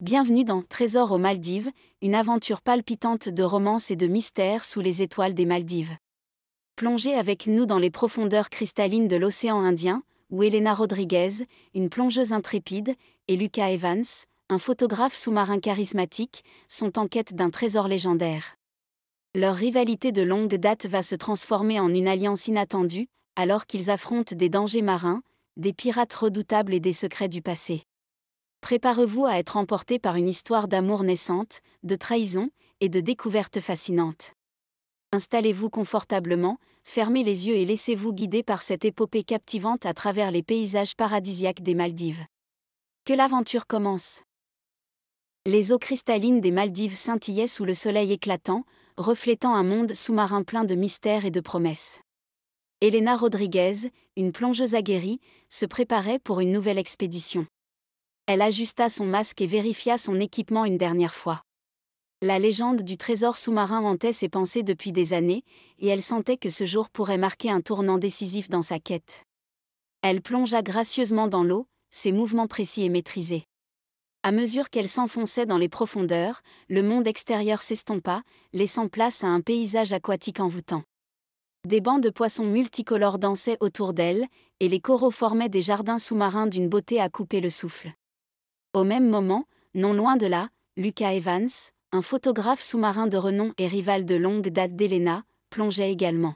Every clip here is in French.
Bienvenue dans Trésor aux Maldives, une aventure palpitante de romance et de mystère sous les étoiles des Maldives. Plongez avec nous dans les profondeurs cristallines de l'océan Indien, où Elena Rodriguez, une plongeuse intrépide, et Lucas Evans, un photographe sous-marin charismatique, sont en quête d'un trésor légendaire. Leur rivalité de longue date va se transformer en une alliance inattendue, alors qu'ils affrontent des dangers marins, des pirates redoutables et des secrets du passé. Préparez-vous à être emporté par une histoire d'amour naissante, de trahison et de découvertes fascinantes. Installez-vous confortablement, fermez les yeux et laissez-vous guider par cette épopée captivante à travers les paysages paradisiaques des Maldives. Que l'aventure commence! Les eaux cristallines des Maldives scintillaient sous le soleil éclatant, reflétant un monde sous-marin plein de mystères et de promesses. Elena Rodriguez, une plongeuse aguerrie, se préparait pour une nouvelle expédition. Elle ajusta son masque et vérifia son équipement une dernière fois. La légende du trésor sous-marin hantait ses pensées depuis des années, et elle sentait que ce jour pourrait marquer un tournant décisif dans sa quête. Elle plongea gracieusement dans l'eau, ses mouvements précis et maîtrisés. À mesure qu'elle s'enfonçait dans les profondeurs, le monde extérieur s'estompa, laissant place à un paysage aquatique envoûtant. Des bancs de poissons multicolores dansaient autour d'elle, et les coraux formaient des jardins sous-marins d'une beauté à couper le souffle. Au même moment, non loin de là, Lucas Evans, un photographe sous-marin de renom et rival de longue date d'Elena, plongeait également.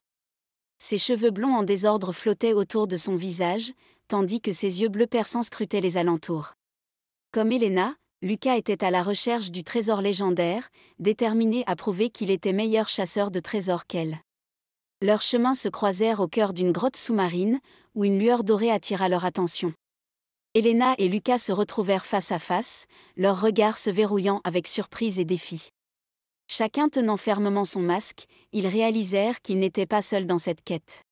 Ses cheveux blonds en désordre flottaient autour de son visage, tandis que ses yeux bleus perçants scrutaient les alentours. Comme Elena, Lucas était à la recherche du trésor légendaire, déterminé à prouver qu'il était meilleur chasseur de trésors qu'elle. Leurs chemins se croisèrent au cœur d'une grotte sous-marine, où une lueur dorée attira leur attention. Elena et Lucas se retrouvèrent face à face, leurs regards se verrouillant avec surprise et défi. Chacun tenant fermement son masque, ils réalisèrent qu'ils n'étaient pas seuls dans cette quête.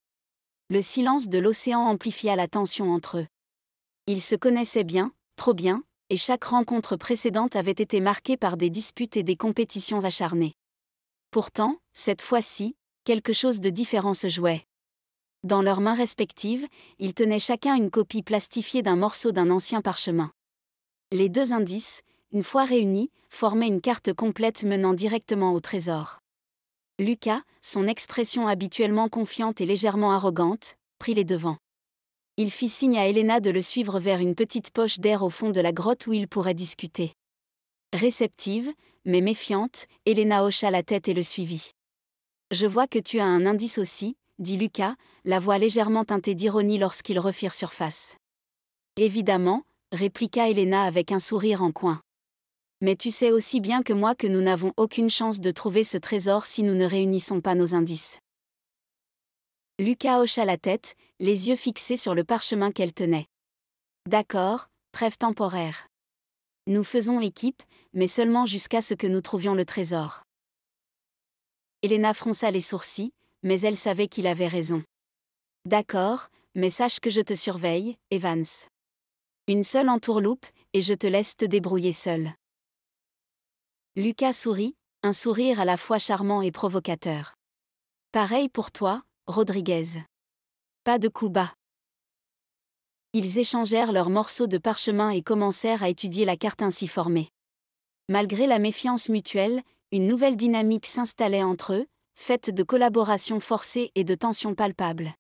Le silence de l'océan amplifia la tension entre eux. Ils se connaissaient bien, trop bien, et chaque rencontre précédente avait été marquée par des disputes et des compétitions acharnées. Pourtant, cette fois-ci, quelque chose de différent se jouait. Dans leurs mains respectives, ils tenaient chacun une copie plastifiée d'un morceau d'un ancien parchemin. Les deux indices, une fois réunis, formaient une carte complète menant directement au trésor. Lucas, son expression habituellement confiante et légèrement arrogante, prit les devants. Il fit signe à Elena de le suivre vers une petite poche d'air au fond de la grotte où ils pourraient discuter. Réceptive, mais méfiante, Elena hocha la tête et le suivit. « Je vois que tu as un indice aussi, » dit Lucas, la voix légèrement teintée d'ironie lorsqu'ils refirent surface. « Évidemment, » répliqua Elena avec un sourire en coin. « Mais tu sais aussi bien que moi que nous n'avons aucune chance de trouver ce trésor si nous ne réunissons pas nos indices. » Lucas hocha la tête, les yeux fixés sur le parchemin qu'elle tenait. « D'accord, trêve temporaire. Nous faisons équipe, mais seulement jusqu'à ce que nous trouvions le trésor. » Elena fronça les sourcils, mais elle savait qu'il avait raison. « D'accord, mais sache que je te surveille, Evans. Une seule entourloupe, et je te laisse te débrouiller seul. » Lucas sourit, un sourire à la fois charmant et provocateur. « Pareil pour toi, Rodriguez. Pas de coup bas. » Ils échangèrent leurs morceaux de parchemin et commencèrent à étudier la carte ainsi formée. Malgré la méfiance mutuelle, une nouvelle dynamique s'installait entre eux, faite de collaborations forcées et de tensions palpables.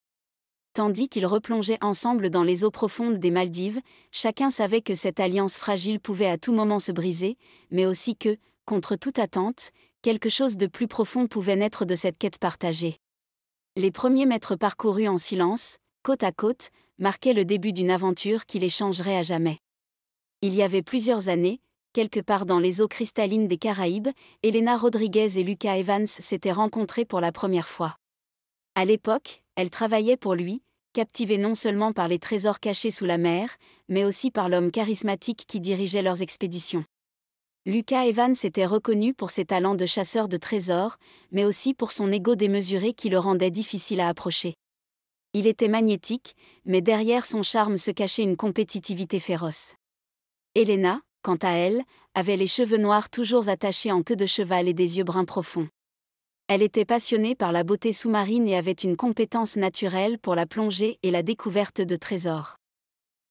Tandis qu'ils replongeaient ensemble dans les eaux profondes des Maldives, chacun savait que cette alliance fragile pouvait à tout moment se briser, mais aussi que, contre toute attente, quelque chose de plus profond pouvait naître de cette quête partagée. Les premiers mètres parcourus en silence, côte à côte, marquaient le début d'une aventure qui les changerait à jamais. Il y avait plusieurs années, quelque part dans les eaux cristallines des Caraïbes, Elena Rodriguez et Lucas Evans s'étaient rencontrés pour la première fois. À l'époque, elle travaillait pour lui, captivée non seulement par les trésors cachés sous la mer, mais aussi par l'homme charismatique qui dirigeait leurs expéditions. Lucas Evans était reconnu pour ses talents de chasseur de trésors, mais aussi pour son ego démesuré qui le rendait difficile à approcher. Il était magnétique, mais derrière son charme se cachait une compétitivité féroce. Elena, quant à elle, avait les cheveux noirs toujours attachés en queue de cheval et des yeux bruns profonds. Elle était passionnée par la beauté sous-marine et avait une compétence naturelle pour la plongée et la découverte de trésors.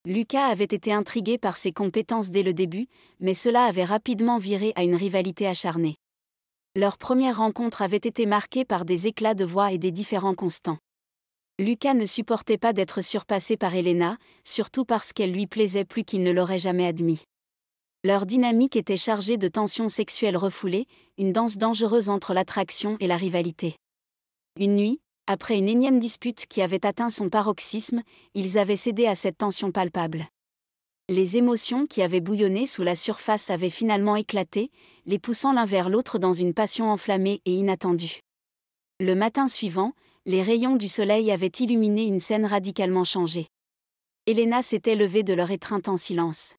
Lucas avait été intrigué par ses compétences dès le début, mais cela avait rapidement viré à une rivalité acharnée. Leur première rencontre avait été marquée par des éclats de voix et des différends constants. Lucas ne supportait pas d'être surpassé par Elena, surtout parce qu'elle lui plaisait plus qu'il ne l'aurait jamais admis. Leur dynamique était chargée de tensions sexuelles refoulées, une danse dangereuse entre l'attraction et la rivalité. Une nuit, après une énième dispute qui avait atteint son paroxysme, ils avaient cédé à cette tension palpable. Les émotions qui avaient bouillonné sous la surface avaient finalement éclaté, les poussant l'un vers l'autre dans une passion enflammée et inattendue. Le matin suivant, les rayons du soleil avaient illuminé une scène radicalement changée. Elena s'était levée de leur étreinte en silence.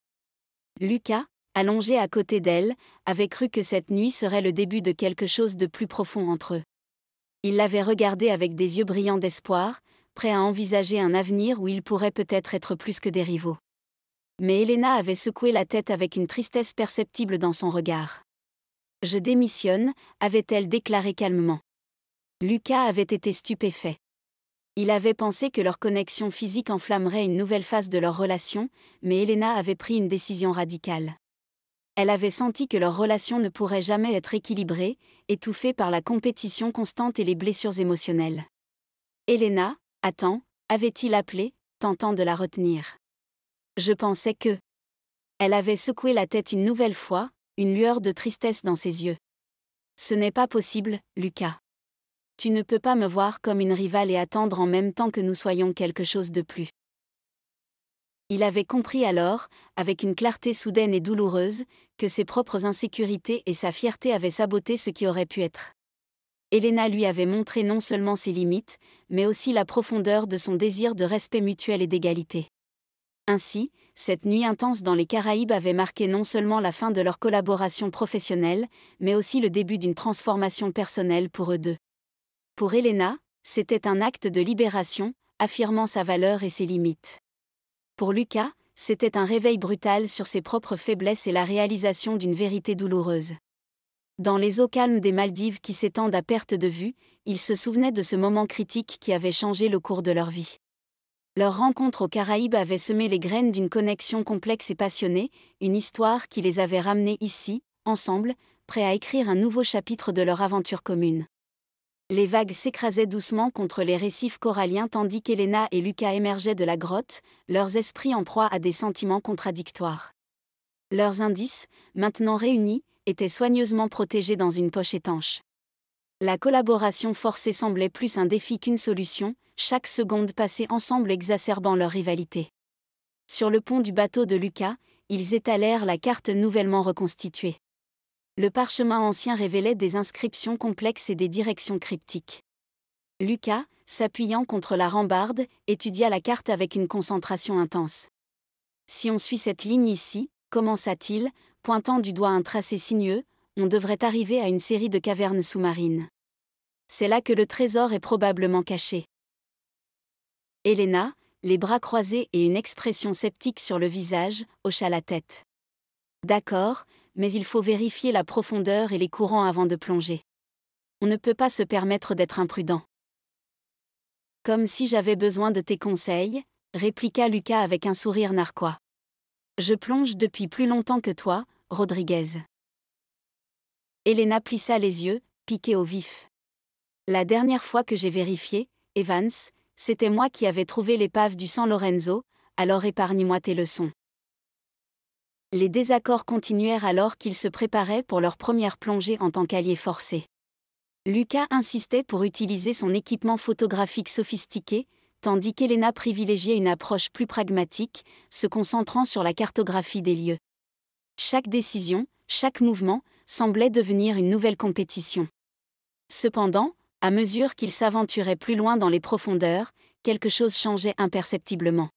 Lucas, allongé à côté d'elle, avait cru que cette nuit serait le début de quelque chose de plus profond entre eux. Il l'avait regardée avec des yeux brillants d'espoir, prêt à envisager un avenir où ils pourraient peut-être être plus que des rivaux. Mais Elena avait secoué la tête avec une tristesse perceptible dans son regard. « Je démissionne », avait-elle déclaré calmement. Lucas avait été stupéfait. Il avait pensé que leur connexion physique enflammerait une nouvelle phase de leur relation, mais Elena avait pris une décision radicale. Elle avait senti que leur relation ne pourrait jamais être équilibrée, étouffée par la compétition constante et les blessures émotionnelles. « Elena, attends », avait-il appelé, tentant de la retenir. « Je pensais que… » Elle avait secoué la tête une nouvelle fois, une lueur de tristesse dans ses yeux. « Ce n'est pas possible, Lucas. Tu ne peux pas me voir comme une rivale et attendre en même temps que nous soyons quelque chose de plus. » Il avait compris alors, avec une clarté soudaine et douloureuse, que ses propres insécurités et sa fierté avaient saboté ce qui aurait pu être. Elena lui avait montré non seulement ses limites, mais aussi la profondeur de son désir de respect mutuel et d'égalité. Ainsi, cette nuit intense dans les Caraïbes avait marqué non seulement la fin de leur collaboration professionnelle, mais aussi le début d'une transformation personnelle pour eux deux. Pour Elena, c'était un acte de libération, affirmant sa valeur et ses limites. Pour Lucas, c'était un réveil brutal sur ses propres faiblesses et la réalisation d'une vérité douloureuse. Dans les eaux calmes des Maldives qui s'étendent à perte de vue, ils se souvenaient de ce moment critique qui avait changé le cours de leur vie. Leur rencontre aux Caraïbes avait semé les graines d'une connexion complexe et passionnée, une histoire qui les avait ramenés ici, ensemble, prêts à écrire un nouveau chapitre de leur aventure commune. Les vagues s'écrasaient doucement contre les récifs coralliens tandis qu'Elena et Lucas émergeaient de la grotte, leurs esprits en proie à des sentiments contradictoires. Leurs indices, maintenant réunis, étaient soigneusement protégés dans une poche étanche. La collaboration forcée semblait plus un défi qu'une solution, chaque seconde passée ensemble exacerbant leur rivalité. Sur le pont du bateau de Lucas, ils étalèrent la carte nouvellement reconstituée. Le parchemin ancien révélait des inscriptions complexes et des directions cryptiques. Lucas, s'appuyant contre la rambarde, étudia la carte avec une concentration intense. « Si on suit cette ligne ici, » commença-t-il, pointant du doigt un tracé sinueux, on devrait arriver à une série de cavernes sous-marines. C'est là que le trésor est probablement caché. Elena, les bras croisés et une expression sceptique sur le visage, hocha la tête. « D'accord, mais il faut vérifier la profondeur et les courants avant de plonger. On ne peut pas se permettre d'être imprudent. » « Comme si j'avais besoin de tes conseils, » répliqua Lucas avec un sourire narquois. « Je plonge depuis plus longtemps que toi, Rodriguez. » Elena plissa les yeux, piquée au vif. « La dernière fois que j'ai vérifié, Evans, c'était moi qui avais trouvé l'épave du San Lorenzo, alors épargne-moi tes leçons. » Les désaccords continuèrent alors qu'ils se préparaient pour leur première plongée en tant qu'alliés forcés. Lucas insistait pour utiliser son équipement photographique sophistiqué, tandis qu'Elena privilégiait une approche plus pragmatique, se concentrant sur la cartographie des lieux. Chaque décision, chaque mouvement, semblait devenir une nouvelle compétition. Cependant, à mesure qu'ils s'aventuraient plus loin dans les profondeurs, quelque chose changeait imperceptiblement.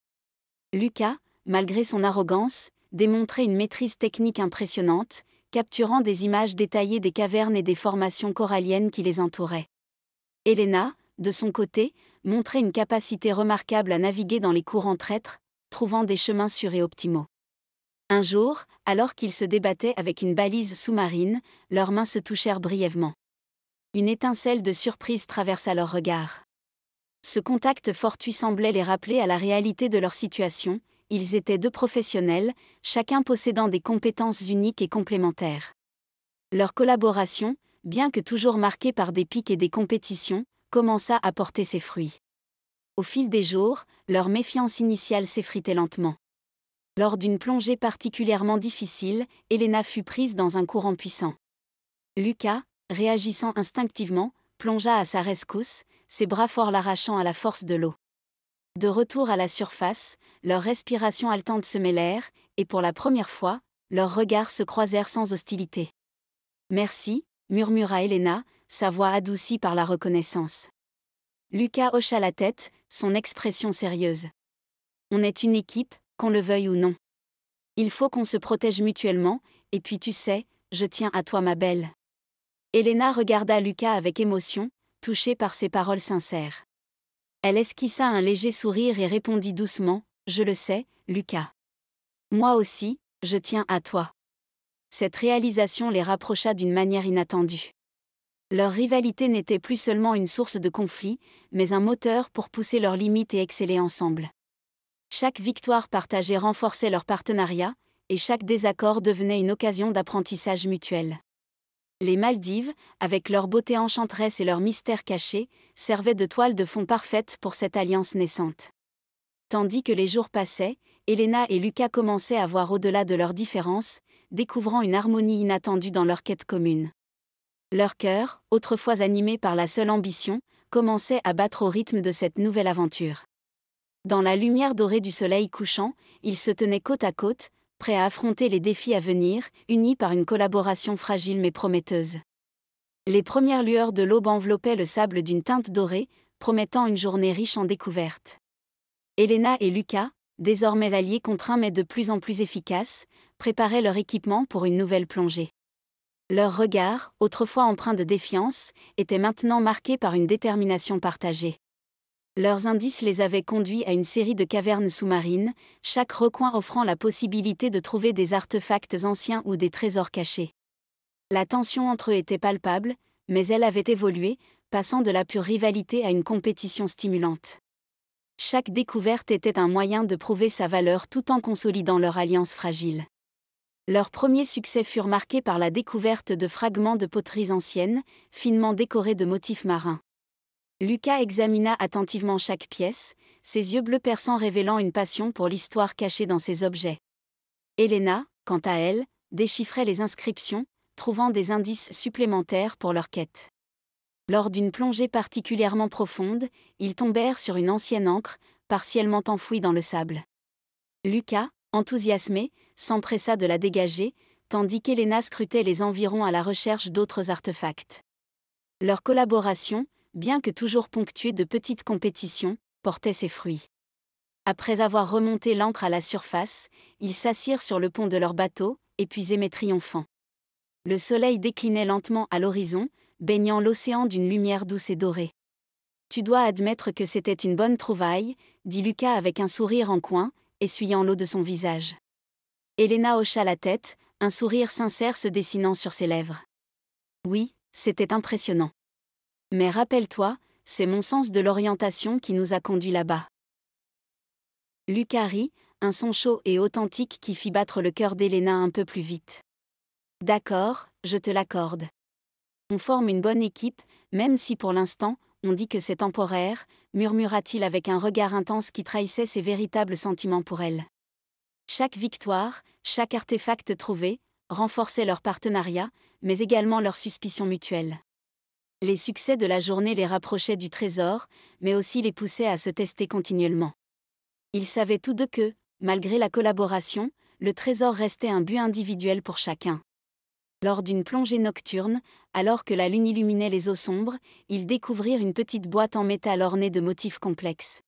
Lucas, malgré son arrogance, démontrait une maîtrise technique impressionnante, capturant des images détaillées des cavernes et des formations coralliennes qui les entouraient. Elena, de son côté, montrait une capacité remarquable à naviguer dans les courants traîtres, trouvant des chemins sûrs et optimaux. Un jour, alors qu'ils se débattaient avec une balise sous-marine, leurs mains se touchèrent brièvement. Une étincelle de surprise traversa leurs regards. Ce contact fortuit semblait les rappeler à la réalité de leur situation, ils étaient deux professionnels, chacun possédant des compétences uniques et complémentaires. Leur collaboration, bien que toujours marquée par des pics et des compétitions, commença à porter ses fruits. Au fil des jours, leur méfiance initiale s'effritait lentement. Lors d'une plongée particulièrement difficile, Elena fut prise dans un courant puissant. Lucas, réagissant instinctivement, plongea à sa rescousse, ses bras forts l'arrachant à la force de l'eau. De retour à la surface, leurs respirations haletantes se mêlèrent, et pour la première fois, leurs regards se croisèrent sans hostilité. « Merci », murmura Elena, sa voix adoucie par la reconnaissance. Lucas hocha la tête, son expression sérieuse. « On est une équipe, qu'on le veuille ou non. Il faut qu'on se protège mutuellement, et puis tu sais, je tiens à toi ma belle. » Elena regarda Lucas avec émotion, touchée par ses paroles sincères. Elle esquissa un léger sourire et répondit doucement, « Je le sais, Lucas. Moi aussi, je tiens à toi. » Cette réalisation les rapprocha d'une manière inattendue. Leur rivalité n'était plus seulement une source de conflit, mais un moteur pour pousser leurs limites et exceller ensemble. Chaque victoire partagée renforçait leur partenariat, et chaque désaccord devenait une occasion d'apprentissage mutuel. Les Maldives, avec leur beauté enchanteresse et leur mystère caché, servaient de toile de fond parfaite pour cette alliance naissante. Tandis que les jours passaient, Elena et Lucas commençaient à voir au-delà de leurs différences, découvrant une harmonie inattendue dans leur quête commune. Leur cœur, autrefois animé par la seule ambition, commençait à battre au rythme de cette nouvelle aventure. Dans la lumière dorée du soleil couchant, ils se tenaient côte à côte, prêts à affronter les défis à venir, unis par une collaboration fragile mais prometteuse. Les premières lueurs de l'aube enveloppaient le sable d'une teinte dorée, promettant une journée riche en découvertes. Elena et Lucas, désormais alliés contraints mais de plus en plus efficaces, préparaient leur équipement pour une nouvelle plongée. Leurs regards, autrefois empreints de défiance, étaient maintenant marqués par une détermination partagée. Leurs indices les avaient conduits à une série de cavernes sous-marines, chaque recoin offrant la possibilité de trouver des artefacts anciens ou des trésors cachés. La tension entre eux était palpable, mais elle avait évolué, passant de la pure rivalité à une compétition stimulante. Chaque découverte était un moyen de prouver sa valeur tout en consolidant leur alliance fragile. Leurs premiers succès furent marqués par la découverte de fragments de poteries anciennes, finement décorés de motifs marins. Lucas examina attentivement chaque pièce, ses yeux bleus perçants révélant une passion pour l'histoire cachée dans ces objets. Elena, quant à elle, déchiffrait les inscriptions, trouvant des indices supplémentaires pour leur quête. Lors d'une plongée particulièrement profonde, ils tombèrent sur une ancienne ancre, partiellement enfouie dans le sable. Lucas, enthousiasmé, s'empressa de la dégager, tandis qu'Elena scrutait les environs à la recherche d'autres artefacts. Leur collaboration, bien que toujours ponctuée de petites compétitions, portait ses fruits. Après avoir remonté l'ancre à la surface, ils s'assirent sur le pont de leur bateau, épuisés mais triomphants. Le soleil déclinait lentement à l'horizon, baignant l'océan d'une lumière douce et dorée. « Tu dois admettre que c'était une bonne trouvaille », dit Lucas avec un sourire en coin, essuyant l'eau de son visage. Elena hocha la tête, un sourire sincère se dessinant sur ses lèvres. « Oui, c'était impressionnant. Mais rappelle-toi, c'est mon sens de l'orientation qui nous a conduits là-bas. » Lucas rit, un son chaud et authentique qui fit battre le cœur d'Elena un peu plus vite. « D'accord, je te l'accorde. On forme une bonne équipe, même si pour l'instant, on dit que c'est temporaire, » murmura-t-il avec un regard intense qui trahissait ses véritables sentiments pour elle. Chaque victoire, chaque artefact trouvé, renforçait leur partenariat, mais également leur suspicion mutuelle. Les succès de la journée les rapprochaient du trésor, mais aussi les poussaient à se tester continuellement. Ils savaient tous deux que, malgré la collaboration, le trésor restait un but individuel pour chacun. Lors d'une plongée nocturne, alors que la lune illuminait les eaux sombres, ils découvrirent une petite boîte en métal ornée de motifs complexes.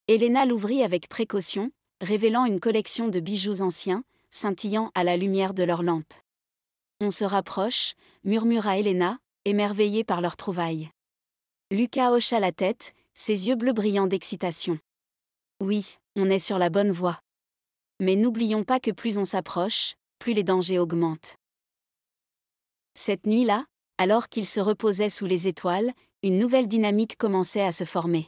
Elena l'ouvrit avec précaution, révélant une collection de bijoux anciens, scintillant à la lumière de leurs lampes. « On se rapproche », murmura Elena, émerveillée par leur trouvaille. Lucas hocha la tête, ses yeux bleus brillants d'excitation. « Oui, on est sur la bonne voie. Mais n'oublions pas que plus on s'approche, plus les dangers augmentent. » Cette nuit-là, alors qu'ils se reposaient sous les étoiles, une nouvelle dynamique commençait à se former.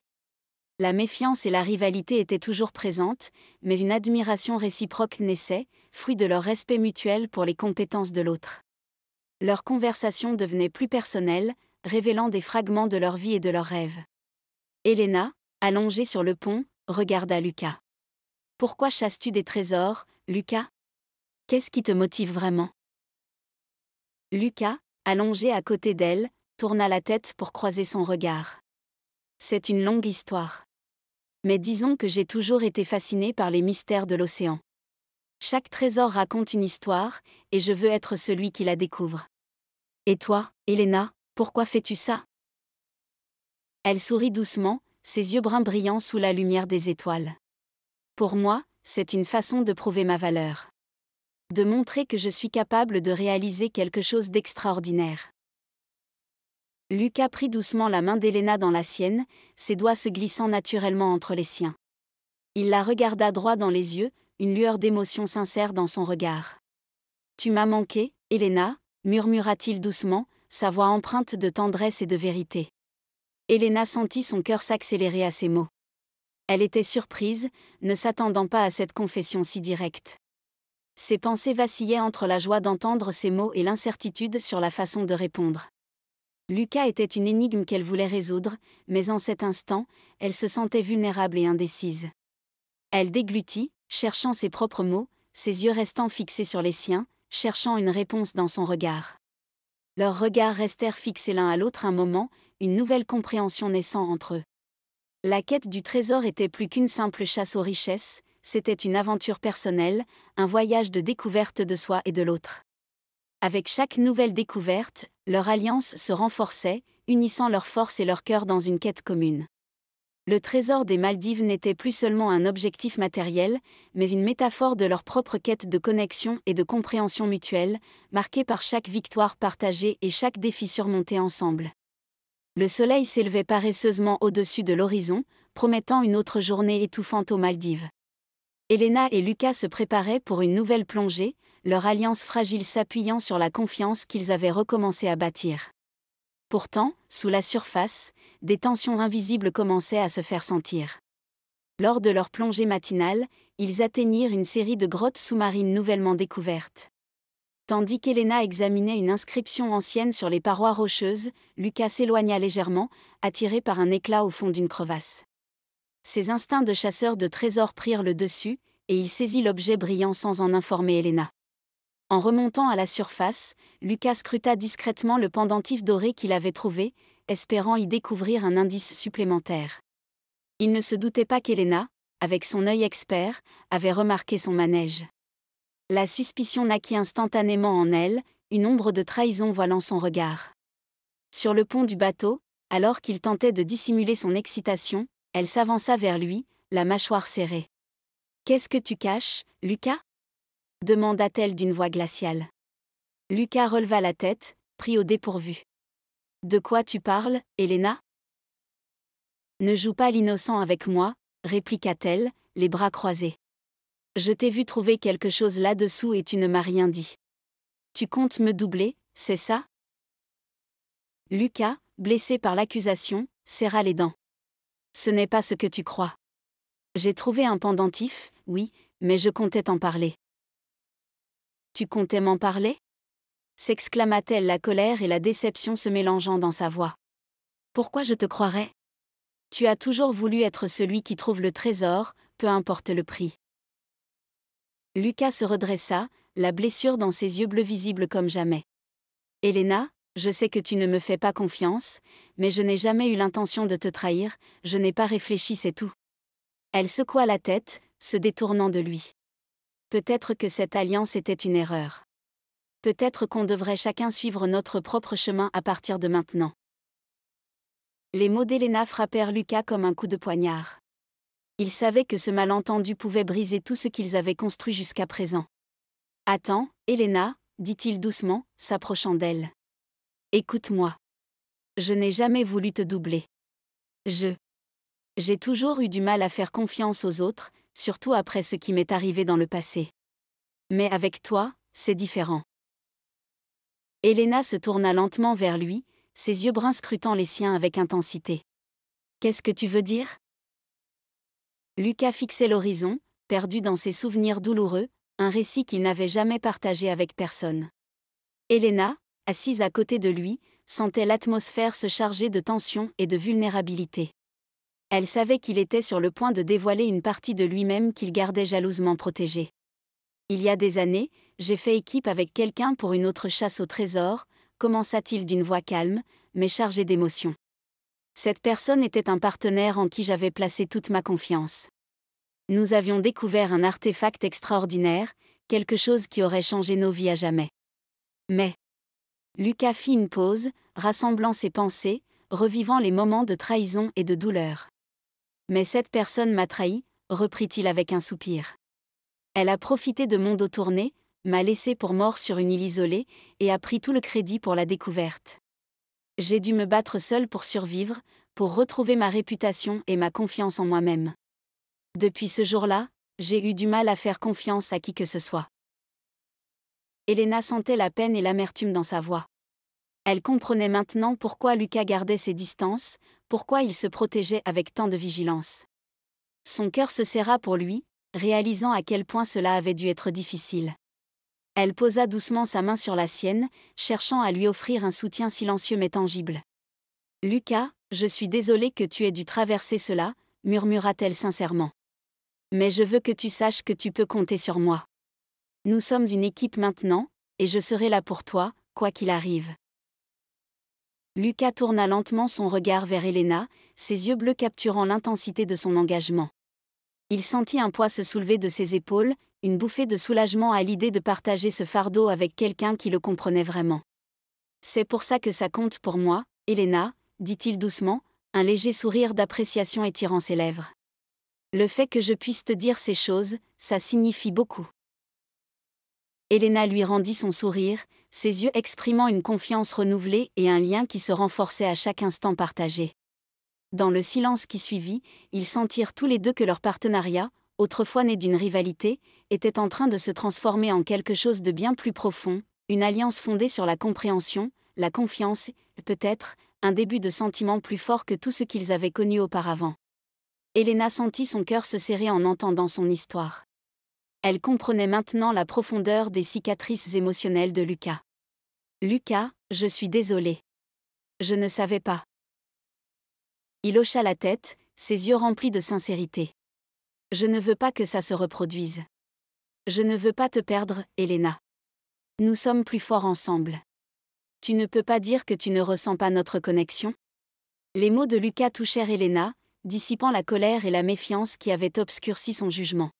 La méfiance et la rivalité étaient toujours présentes, mais une admiration réciproque naissait, fruit de leur respect mutuel pour les compétences de l'autre. Leur conversation devenait plus personnelle, révélant des fragments de leur vie et de leurs rêves. Helena, allongée sur le pont, regarda Lucas. « Pourquoi chasses-tu des trésors, Lucas ? Qu'est-ce qui te motive vraiment ?» Lucas, allongé à côté d'elle, tourna la tête pour croiser son regard. « C'est une longue histoire. Mais disons que j'ai toujours été fasciné par les mystères de l'océan. Chaque trésor raconte une histoire, et je veux être celui qui la découvre. Et toi, Helena, pourquoi fais-tu ça ?» Elle sourit doucement, ses yeux bruns brillants sous la lumière des étoiles. « Pour moi, c'est une façon de prouver ma valeur. De montrer que je suis capable de réaliser quelque chose d'extraordinaire. » Lucas prit doucement la main d'Helena dans la sienne, ses doigts se glissant naturellement entre les siens. Il la regarda droit dans les yeux, une lueur d'émotion sincère dans son regard. « Tu m'as manqué, Helena » murmura-t-il doucement, sa voix empreinte de tendresse et de vérité. Helena sentit son cœur s'accélérer à ces mots. Elle était surprise, ne s'attendant pas à cette confession si directe. Ses pensées vacillaient entre la joie d'entendre ces mots et l'incertitude sur la façon de répondre. Lucas était une énigme qu'elle voulait résoudre, mais en cet instant, elle se sentait vulnérable et indécise. Elle déglutit, cherchant ses propres mots, ses yeux restant fixés sur les siens, cherchant une réponse dans son regard. Leurs regards restèrent fixés l'un à l'autre un moment, une nouvelle compréhension naissant entre eux. La quête du trésor était plus qu'une simple chasse aux richesses, c'était une aventure personnelle, un voyage de découverte de soi et de l'autre. Avec chaque nouvelle découverte, leur alliance se renforçait, unissant leurs forces et leur cœur dans une quête commune. Le trésor des Maldives n'était plus seulement un objectif matériel, mais une métaphore de leur propre quête de connexion et de compréhension mutuelle, marquée par chaque victoire partagée et chaque défi surmonté ensemble. Le soleil s'élevait paresseusement au-dessus de l'horizon, promettant une autre journée étouffante aux Maldives. Helena et Lucas se préparaient pour une nouvelle plongée, leur alliance fragile s'appuyant sur la confiance qu'ils avaient recommencé à bâtir. Pourtant, sous la surface, des tensions invisibles commençaient à se faire sentir. Lors de leur plongée matinale, ils atteignirent une série de grottes sous-marines nouvellement découvertes. Tandis qu'Helena examinait une inscription ancienne sur les parois rocheuses, Lucas s'éloigna légèrement, attiré par un éclat au fond d'une crevasse. Ses instincts de chasseur de trésors prirent le dessus, et il saisit l'objet brillant sans en informer Helena. En remontant à la surface, Lucas scruta discrètement le pendentif doré qu'il avait trouvé, espérant y découvrir un indice supplémentaire. Il ne se doutait pas qu'Helena, avec son œil expert, avait remarqué son manège. La suspicion naquit instantanément en elle, une ombre de trahison voilant son regard. Sur le pont du bateau, alors qu'il tentait de dissimuler son excitation, elle s'avança vers lui, la mâchoire serrée. « Qu'est-ce que tu caches, Lucas ?» demanda-t-elle d'une voix glaciale. Lucas releva la tête, pris au dépourvu. « De quoi tu parles, Helena ?»« Ne joue pas l'innocent avec moi, » répliqua-t-elle, les bras croisés. « Je t'ai vu trouver quelque chose là-dessous et tu ne m'as rien dit. Tu comptes me doubler, c'est ça ?» Lucas, blessé par l'accusation, serra les dents. « Ce n'est pas ce que tu crois. J'ai trouvé un pendentif, oui, mais je comptais t'en parler. » « Tu comptais m'en parler ?» s'exclama-t-elle, la colère et la déception se mélangeant dans sa voix. « Pourquoi je te croirais ? Tu as toujours voulu être celui qui trouve le trésor, peu importe le prix. » Lucas se redressa, la blessure dans ses yeux bleus visible comme jamais. « Helena, je sais que tu ne me fais pas confiance, mais je n'ai jamais eu l'intention de te trahir, je n'ai pas réfléchi, c'est tout. » Elle secoua la tête, se détournant de lui. Peut-être que cette alliance était une erreur. Peut-être qu'on devrait chacun suivre notre propre chemin à partir de maintenant. Les mots d'Helena frappèrent Lucas comme un coup de poignard. Il savait que ce malentendu pouvait briser tout ce qu'ils avaient construit jusqu'à présent. « Attends, Helena, » dit-il doucement, s'approchant d'elle. « Écoute-moi. Je n'ai jamais voulu te doubler. J'ai toujours eu du mal à faire confiance aux autres, surtout après ce qui m'est arrivé dans le passé. Mais avec toi, c'est différent. » Helena se tourna lentement vers lui, ses yeux bruns scrutant les siens avec intensité. « Qu'est-ce que tu veux dire ? Lucas fixait l'horizon, perdu dans ses souvenirs douloureux, un récit qu'il n'avait jamais partagé avec personne. Elena, assise à côté de lui, sentait l'atmosphère se charger de tension et de vulnérabilité. Elle savait qu'il était sur le point de dévoiler une partie de lui-même qu'il gardait jalousement protégée. Il y a des années, j'ai fait équipe avec quelqu'un pour une autre chasse au trésor, commença-t-il d'une voix calme, mais chargée d'émotion. Cette personne était un partenaire en qui j'avais placé toute ma confiance. Nous avions découvert un artefact extraordinaire, quelque chose qui aurait changé nos vies à jamais. Mais Lucas fit une pause, rassemblant ses pensées, revivant les moments de trahison et de douleur. Mais cette personne m'a trahi, reprit-il avec un soupir. Elle a profité de mon dos tourné, m'a laissé pour mort sur une île isolée, et a pris tout le crédit pour la découverte. J'ai dû me battre seul pour survivre, pour retrouver ma réputation et ma confiance en moi-même. Depuis ce jour-là, j'ai eu du mal à faire confiance à qui que ce soit. Elena sentait la peine et l'amertume dans sa voix. Elle comprenait maintenant pourquoi Lucas gardait ses distances, pourquoi il se protégeait avec tant de vigilance. Son cœur se serra pour lui, réalisant à quel point cela avait dû être difficile. Elle posa doucement sa main sur la sienne, cherchant à lui offrir un soutien silencieux mais tangible. « Lucas, je suis désolée que tu aies dû traverser cela, » murmura-t-elle sincèrement. « Mais je veux que tu saches que tu peux compter sur moi. Nous sommes une équipe maintenant, et je serai là pour toi, quoi qu'il arrive. » Lucas tourna lentement son regard vers Elena, ses yeux bleus capturant l'intensité de son engagement. Il sentit un poids se soulever de ses épaules, une bouffée de soulagement à l'idée de partager ce fardeau avec quelqu'un qui le comprenait vraiment. « C'est pour ça que ça compte pour moi, Elena, » dit-il doucement, un léger sourire d'appréciation étirant ses lèvres. « Le fait que je puisse te dire ces choses, ça signifie beaucoup. » Elena lui rendit son sourire, ses yeux exprimant une confiance renouvelée et un lien qui se renforçait à chaque instant partagé. Dans le silence qui suivit, ils sentirent tous les deux que leur partenariat, autrefois né d'une rivalité, était en train de se transformer en quelque chose de bien plus profond, une alliance fondée sur la compréhension, la confiance, et peut-être, un début de sentiment plus fort que tout ce qu'ils avaient connu auparavant. Elena sentit son cœur se serrer en entendant son histoire. Elle comprenait maintenant la profondeur des cicatrices émotionnelles de Lucas. « Lucas, je suis désolée. Je ne savais pas. » Il hocha la tête, ses yeux remplis de sincérité. « Je ne veux pas que ça se reproduise. Je ne veux pas te perdre, Elena. Nous sommes plus forts ensemble. Tu ne peux pas dire que tu ne ressens pas notre connexion ?» Les mots de Lucas touchèrent Elena, dissipant la colère et la méfiance qui avaient obscurci son jugement.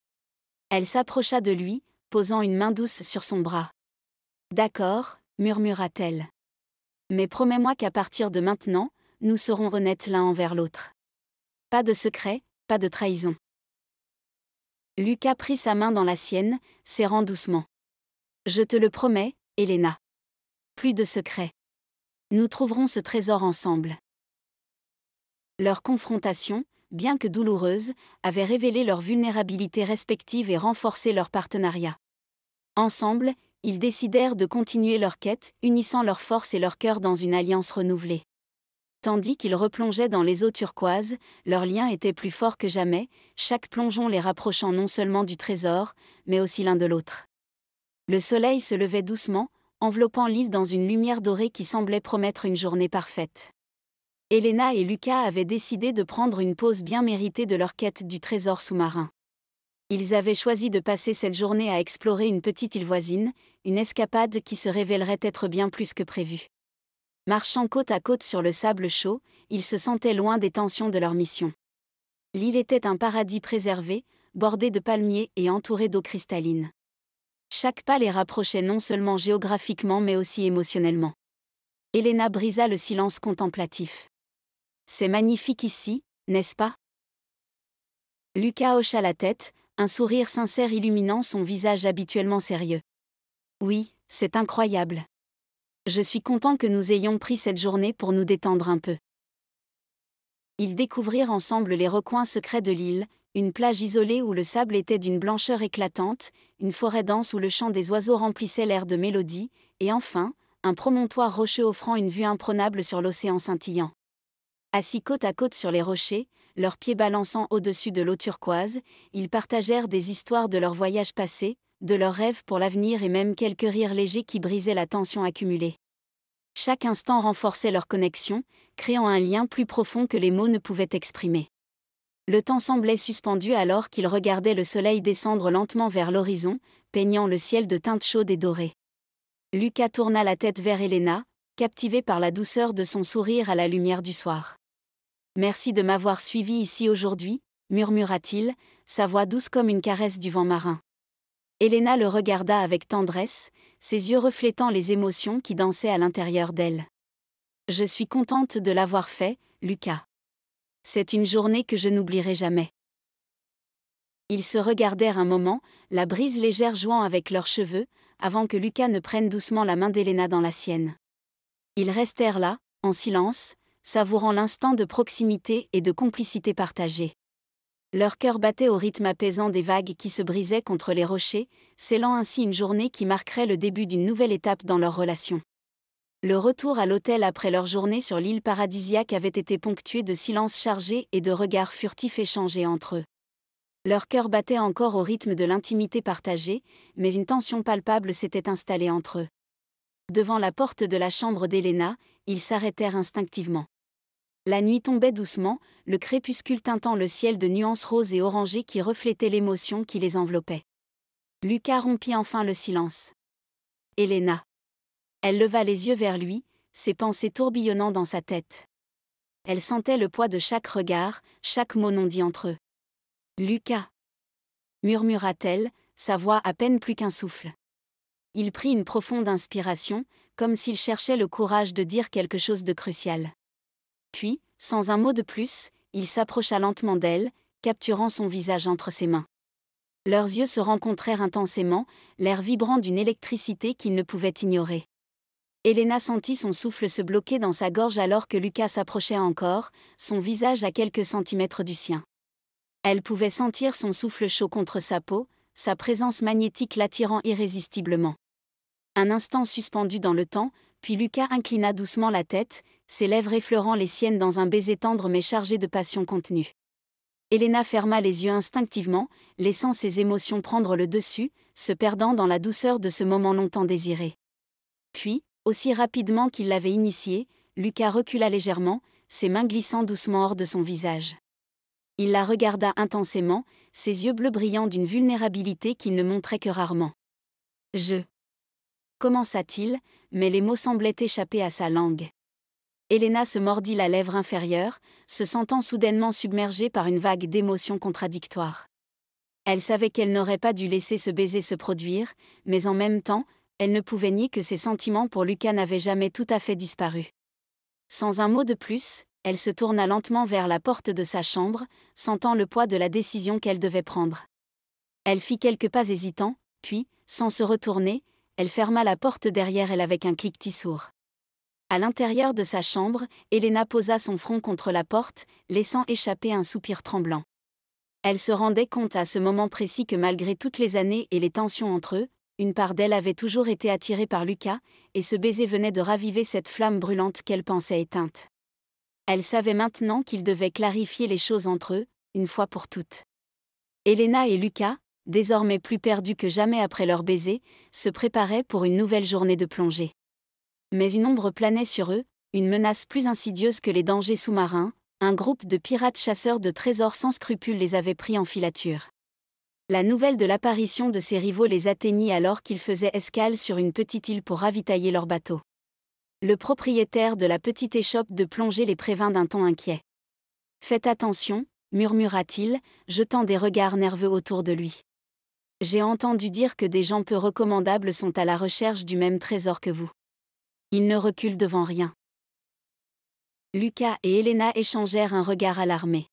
Elle s'approcha de lui, posant une main douce sur son bras. « D'accord, » murmura-t-elle. « Mais promets-moi qu'à partir de maintenant, nous serons honnêtes l'un envers l'autre. Pas de secret, pas de trahison. » Lucas prit sa main dans la sienne, serrant doucement. « Je te le promets, Elena. Plus de secret. Nous trouverons ce trésor ensemble. » Leur confrontation, bien que douloureuse, avait révélé leur vulnérabilité respective et renforcé leur partenariat. Ensemble, ils décidèrent de continuer leur quête, unissant leurs forces et leur cœur dans une alliance renouvelée. Tandis qu'ils replongeaient dans les eaux turquoises, leur lien était plus fort que jamais, chaque plongeon les rapprochant non seulement du trésor, mais aussi l'un de l'autre. Le soleil se levait doucement, enveloppant l'île dans une lumière dorée qui semblait promettre une journée parfaite. Elena et Lucas avaient décidé de prendre une pause bien méritée de leur quête du trésor sous-marin. Ils avaient choisi de passer cette journée à explorer une petite île voisine, une escapade qui se révélerait être bien plus que prévu. Marchant côte à côte sur le sable chaud, ils se sentaient loin des tensions de leur mission. L'île était un paradis préservé, bordé de palmiers et entouré d'eau cristalline. Chaque pas les rapprochait non seulement géographiquement mais aussi émotionnellement. Elena brisa le silence contemplatif. « C'est magnifique ici, n'est-ce pas ?» Lucas hocha la tête, un sourire sincère illuminant son visage habituellement sérieux. « Oui, c'est incroyable. Je suis content que nous ayons pris cette journée pour nous détendre un peu. » Ils découvrirent ensemble les recoins secrets de l'île, une plage isolée où le sable était d'une blancheur éclatante, une forêt dense où le chant des oiseaux remplissait l'air de mélodie, et enfin, un promontoire rocheux offrant une vue imprenable sur l'océan scintillant. Assis côte à côte sur les rochers, leurs pieds balançant au-dessus de l'eau turquoise, ils partagèrent des histoires de leur voyage passé, de leurs rêves pour l'avenir et même quelques rires légers qui brisaient la tension accumulée. Chaque instant renforçait leur connexion, créant un lien plus profond que les mots ne pouvaient exprimer. Le temps semblait suspendu alors qu'ils regardaient le soleil descendre lentement vers l'horizon, peignant le ciel de teintes chaudes et dorées. Lucas tourna la tête vers Elena, captivé par la douceur de son sourire à la lumière du soir. « Merci de m'avoir suivi ici aujourd'hui », murmura-t-il, sa voix douce comme une caresse du vent marin. Elena le regarda avec tendresse, ses yeux reflétant les émotions qui dansaient à l'intérieur d'elle. « Je suis contente de l'avoir fait, Lucas. C'est une journée que je n'oublierai jamais. » Ils se regardèrent un moment, la brise légère jouant avec leurs cheveux, avant que Lucas ne prenne doucement la main d'Elena dans la sienne. Ils restèrent là, en silence, savourant l'instant de proximité et de complicité partagée. Leur cœur battait au rythme apaisant des vagues qui se brisaient contre les rochers, scellant ainsi une journée qui marquerait le début d'une nouvelle étape dans leur relation. Le retour à l'hôtel après leur journée sur l'île paradisiaque avait été ponctué de silences chargés et de regards furtifs échangés entre eux. Leur cœur battait encore au rythme de l'intimité partagée, mais une tension palpable s'était installée entre eux. Devant la porte de la chambre d'Elena, ils s'arrêtèrent instinctivement. La nuit tombait doucement, le crépuscule teintant le ciel de nuances roses et orangées qui reflétaient l'émotion qui les enveloppait. Lucas rompit enfin le silence. « Elena. » Elle leva les yeux vers lui, ses pensées tourbillonnant dans sa tête. Elle sentait le poids de chaque regard, chaque mot non dit entre eux. « Lucas. » murmura-t-elle, sa voix à peine plus qu'un souffle. Il prit une profonde inspiration, comme s'il cherchait le courage de dire quelque chose de crucial. Puis, sans un mot de plus, il s'approcha lentement d'elle, capturant son visage entre ses mains. Leurs yeux se rencontrèrent intensément, l'air vibrant d'une électricité qu'ils ne pouvaient ignorer. Elena sentit son souffle se bloquer dans sa gorge alors que Lucas s'approchait encore, son visage à quelques centimètres du sien. Elle pouvait sentir son souffle chaud contre sa peau, sa présence magnétique l'attirant irrésistiblement. Un instant suspendu dans le temps, puis Lucas inclina doucement la tête, ses lèvres effleurant les siennes dans un baiser tendre mais chargé de passion contenue. Elena ferma les yeux instinctivement, laissant ses émotions prendre le dessus, se perdant dans la douceur de ce moment longtemps désiré. Puis, aussi rapidement qu'il l'avait initié, Lucas recula légèrement, ses mains glissant doucement hors de son visage. Il la regarda intensément, ses yeux bleus brillant d'une vulnérabilité qu'il ne montrait que rarement. « Je... » commença-t-il, mais les mots semblaient échapper à sa langue. Elena se mordit la lèvre inférieure, se sentant soudainement submergée par une vague d'émotions contradictoires. Elle savait qu'elle n'aurait pas dû laisser ce baiser se produire, mais en même temps, elle ne pouvait nier que ses sentiments pour Lucas n'avaient jamais tout à fait disparu. Sans un mot de plus, elle se tourna lentement vers la porte de sa chambre, sentant le poids de la décision qu'elle devait prendre. Elle fit quelques pas hésitants, puis, sans se retourner, elle ferma la porte derrière elle avec un cliquetis sourd. À l'intérieur de sa chambre, Elena posa son front contre la porte, laissant échapper un soupir tremblant. Elle se rendait compte à ce moment précis que malgré toutes les années et les tensions entre eux, une part d'elle avait toujours été attirée par Lucas, et ce baiser venait de raviver cette flamme brûlante qu'elle pensait éteinte. Elle savait maintenant qu'il devait clarifier les choses entre eux, une fois pour toutes. Elena et Lucas, désormais plus perdus que jamais après leur baiser, se préparaient pour une nouvelle journée de plongée. Mais une ombre planait sur eux, une menace plus insidieuse que les dangers sous-marins, un groupe de pirates chasseurs de trésors sans scrupules les avait pris en filature. La nouvelle de l'apparition de ces rivaux les atteignit alors qu'ils faisaient escale sur une petite île pour ravitailler leur bateau. Le propriétaire de la petite échoppe de plongée les prévint d'un ton inquiet. « Faites attention », murmura-t-il, jetant des regards nerveux autour de lui. « J'ai entendu dire que des gens peu recommandables sont à la recherche du même trésor que vous. » Ils ne reculent devant rien. Lucas et Elena échangèrent un regard alarmé.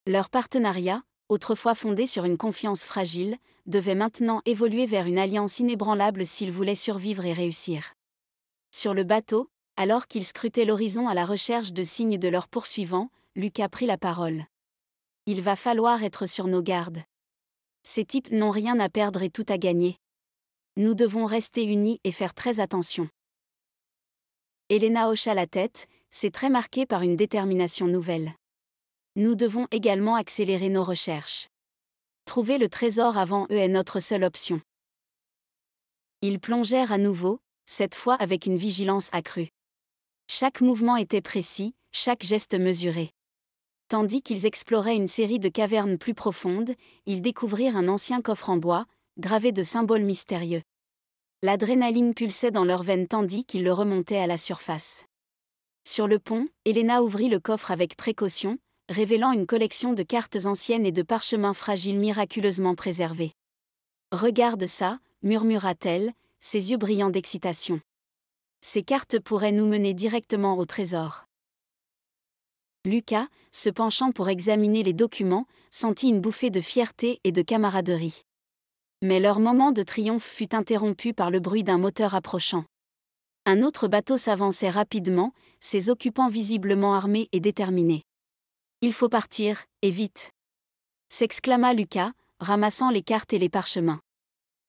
Leur partenariat, autrefois fondé sur une confiance fragile, devait maintenant évoluer vers une alliance inébranlable s'ils voulaient survivre et réussir. Sur le bateau, alors qu'ils scrutaient l'horizon à la recherche de signes de leurs poursuivants, Lucas prit la parole. « Il va falloir être sur nos gardes. Ces types n'ont rien à perdre et tout à gagner. Nous devons rester unis et faire très attention. » Elena hocha la tête, ses traits marqués par une détermination nouvelle. nous devons également accélérer nos recherches. Trouver le trésor avant eux est notre seule option. Ils plongèrent à nouveau, cette fois avec une vigilance accrue. Chaque mouvement était précis, chaque geste mesuré. Tandis qu'ils exploraient une série de cavernes plus profondes, ils découvrirent un ancien coffre en bois, gravé de symboles mystérieux. L'adrénaline pulsait dans leurs veines tandis qu'ils le remontaient à la surface. Sur le pont, Elena ouvrit le coffre avec précaution, révélant une collection de cartes anciennes et de parchemins fragiles miraculeusement préservés. « Regarde ça », murmura-t-elle, ses yeux brillants d'excitation. « Ces cartes pourraient nous mener directement au trésor. » Lucas, se penchant pour examiner les documents, sentit une bouffée de fierté et de camaraderie. Mais leur moment de triomphe fut interrompu par le bruit d'un moteur approchant. Un autre bateau s'avançait rapidement, ses occupants visiblement armés et déterminés. « Il faut partir, et vite !» s'exclama Lucas, ramassant les cartes et les parchemins.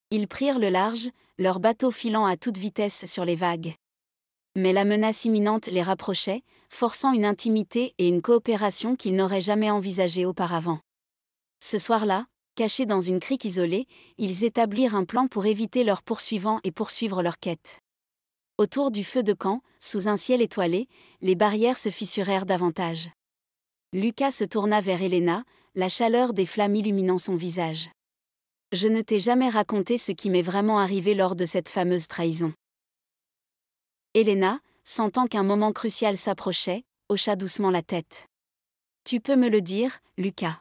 Ils prirent le large, leur bateau filant à toute vitesse sur les vagues. Mais la menace imminente les rapprochait, forçant une intimité et une coopération qu'ils n'auraient jamais envisagées auparavant. Ce soir-là, cachés dans une crique isolée, ils établirent un plan pour éviter leurs poursuivants et poursuivre leur quête. Autour du feu de camp, sous un ciel étoilé, les barrières se fissurèrent davantage. Lucas se tourna vers Elena, la chaleur des flammes illuminant son visage. « Je ne t'ai jamais raconté ce qui m'est vraiment arrivé lors de cette fameuse trahison. » Elena, sentant qu'un moment crucial s'approchait, hocha doucement la tête. « Tu peux me le dire, Lucas.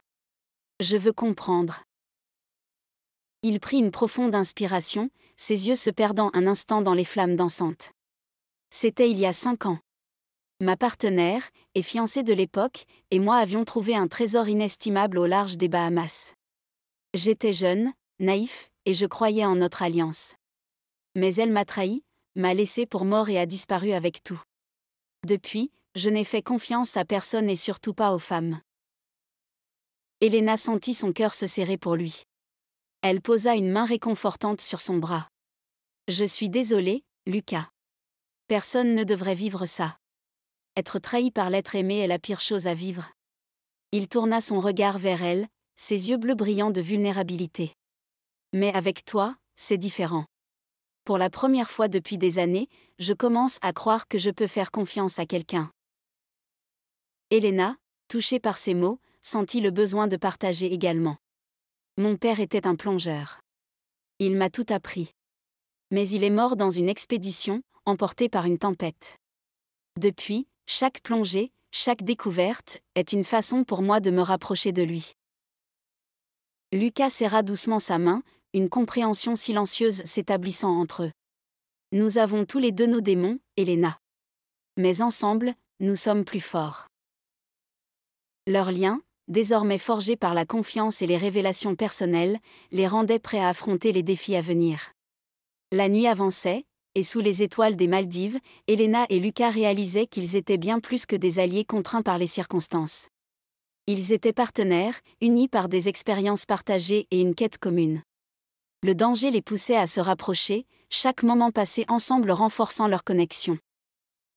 Je veux comprendre. » Il prit une profonde inspiration, ses yeux se perdant un instant dans les flammes dansantes. « C'était il y a 5 ans. Ma partenaire, et fiancée de l'époque, et moi avions trouvé un trésor inestimable au large des Bahamas. J'étais jeune, naïf, et je croyais en notre alliance. Mais elle m'a trahi, m'a laissé pour mort et a disparu avec tout. Depuis, je n'ai fait confiance à personne et surtout pas aux femmes. » Elena sentit son cœur se serrer pour lui. Elle posa une main réconfortante sur son bras. « Je suis désolée, Lucas. Personne ne devrait vivre ça. Être trahi par l'être aimé est la pire chose à vivre. » Il tourna son regard vers elle, ses yeux bleus brillants de vulnérabilité. « Mais avec toi, c'est différent. Pour la première fois depuis des années, je commence à croire que je peux faire confiance à quelqu'un. » Elena, touchée par ces mots, sentit le besoin de partager également. « Mon père était un plongeur. Il m'a tout appris. Mais il est mort dans une expédition, emporté par une tempête. Depuis, chaque plongée, chaque découverte, est une façon pour moi de me rapprocher de lui. » Lucas serra doucement sa main, une compréhension silencieuse s'établissant entre eux. « Nous avons tous les deux nos démons, Elena. Mais ensemble, nous sommes plus forts. » Leur lien, désormais forgé par la confiance et les révélations personnelles, les rendait prêts à affronter les défis à venir. La nuit avançait, et sous les étoiles des Maldives, Elena et Lucas réalisaient qu'ils étaient bien plus que des alliés contraints par les circonstances. Ils étaient partenaires, unis par des expériences partagées et une quête commune. Le danger les poussait à se rapprocher, chaque moment passé ensemble renforçant leur connexion.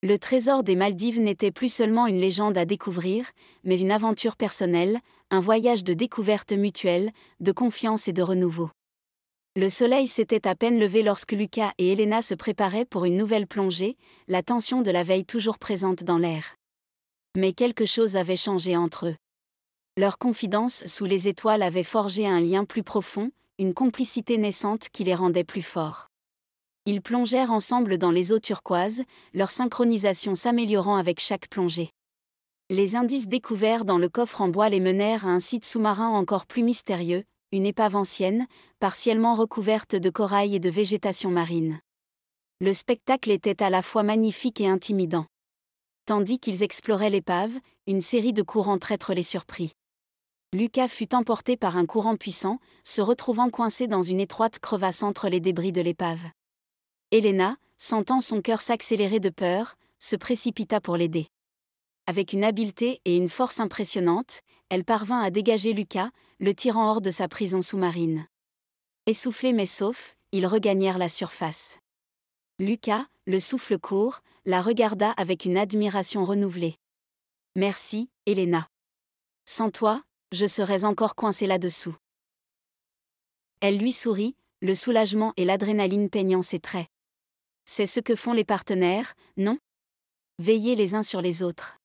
Le trésor des Maldives n'était plus seulement une légende à découvrir, mais une aventure personnelle, un voyage de découverte mutuelle, de confiance et de renouveau. Le soleil s'était à peine levé lorsque Lucas et Elena se préparaient pour une nouvelle plongée, la tension de la veille toujours présente dans l'air. Mais quelque chose avait changé entre eux. Leur confidence sous les étoiles avait forgé un lien plus profond, une complicité naissante qui les rendait plus forts. Ils plongèrent ensemble dans les eaux turquoises, leur synchronisation s'améliorant avec chaque plongée. Les indices découverts dans le coffre en bois les menèrent à un site sous-marin encore plus mystérieux, une épave ancienne, partiellement recouverte de corail et de végétation marine. Le spectacle était à la fois magnifique et intimidant. Tandis qu'ils exploraient l'épave, une série de courants traîtres les surprit. Lucas fut emporté par un courant puissant, se retrouvant coincé dans une étroite crevasse entre les débris de l'épave. Elena, sentant son cœur s'accélérer de peur, se précipita pour l'aider. Avec une habileté et une force impressionnantes, elle parvint à dégager Lucas, le tirant hors de sa prison sous-marine. Essoufflés mais saufs, ils regagnèrent la surface. Lucas, le souffle court, la regarda avec une admiration renouvelée. « Merci, Elena. Sans toi, je serais encore coincé là-dessous. Elle lui sourit, le soulagement et l'adrénaline peignant ses traits. C'est ce que font les partenaires, non? Veiller les uns sur les autres.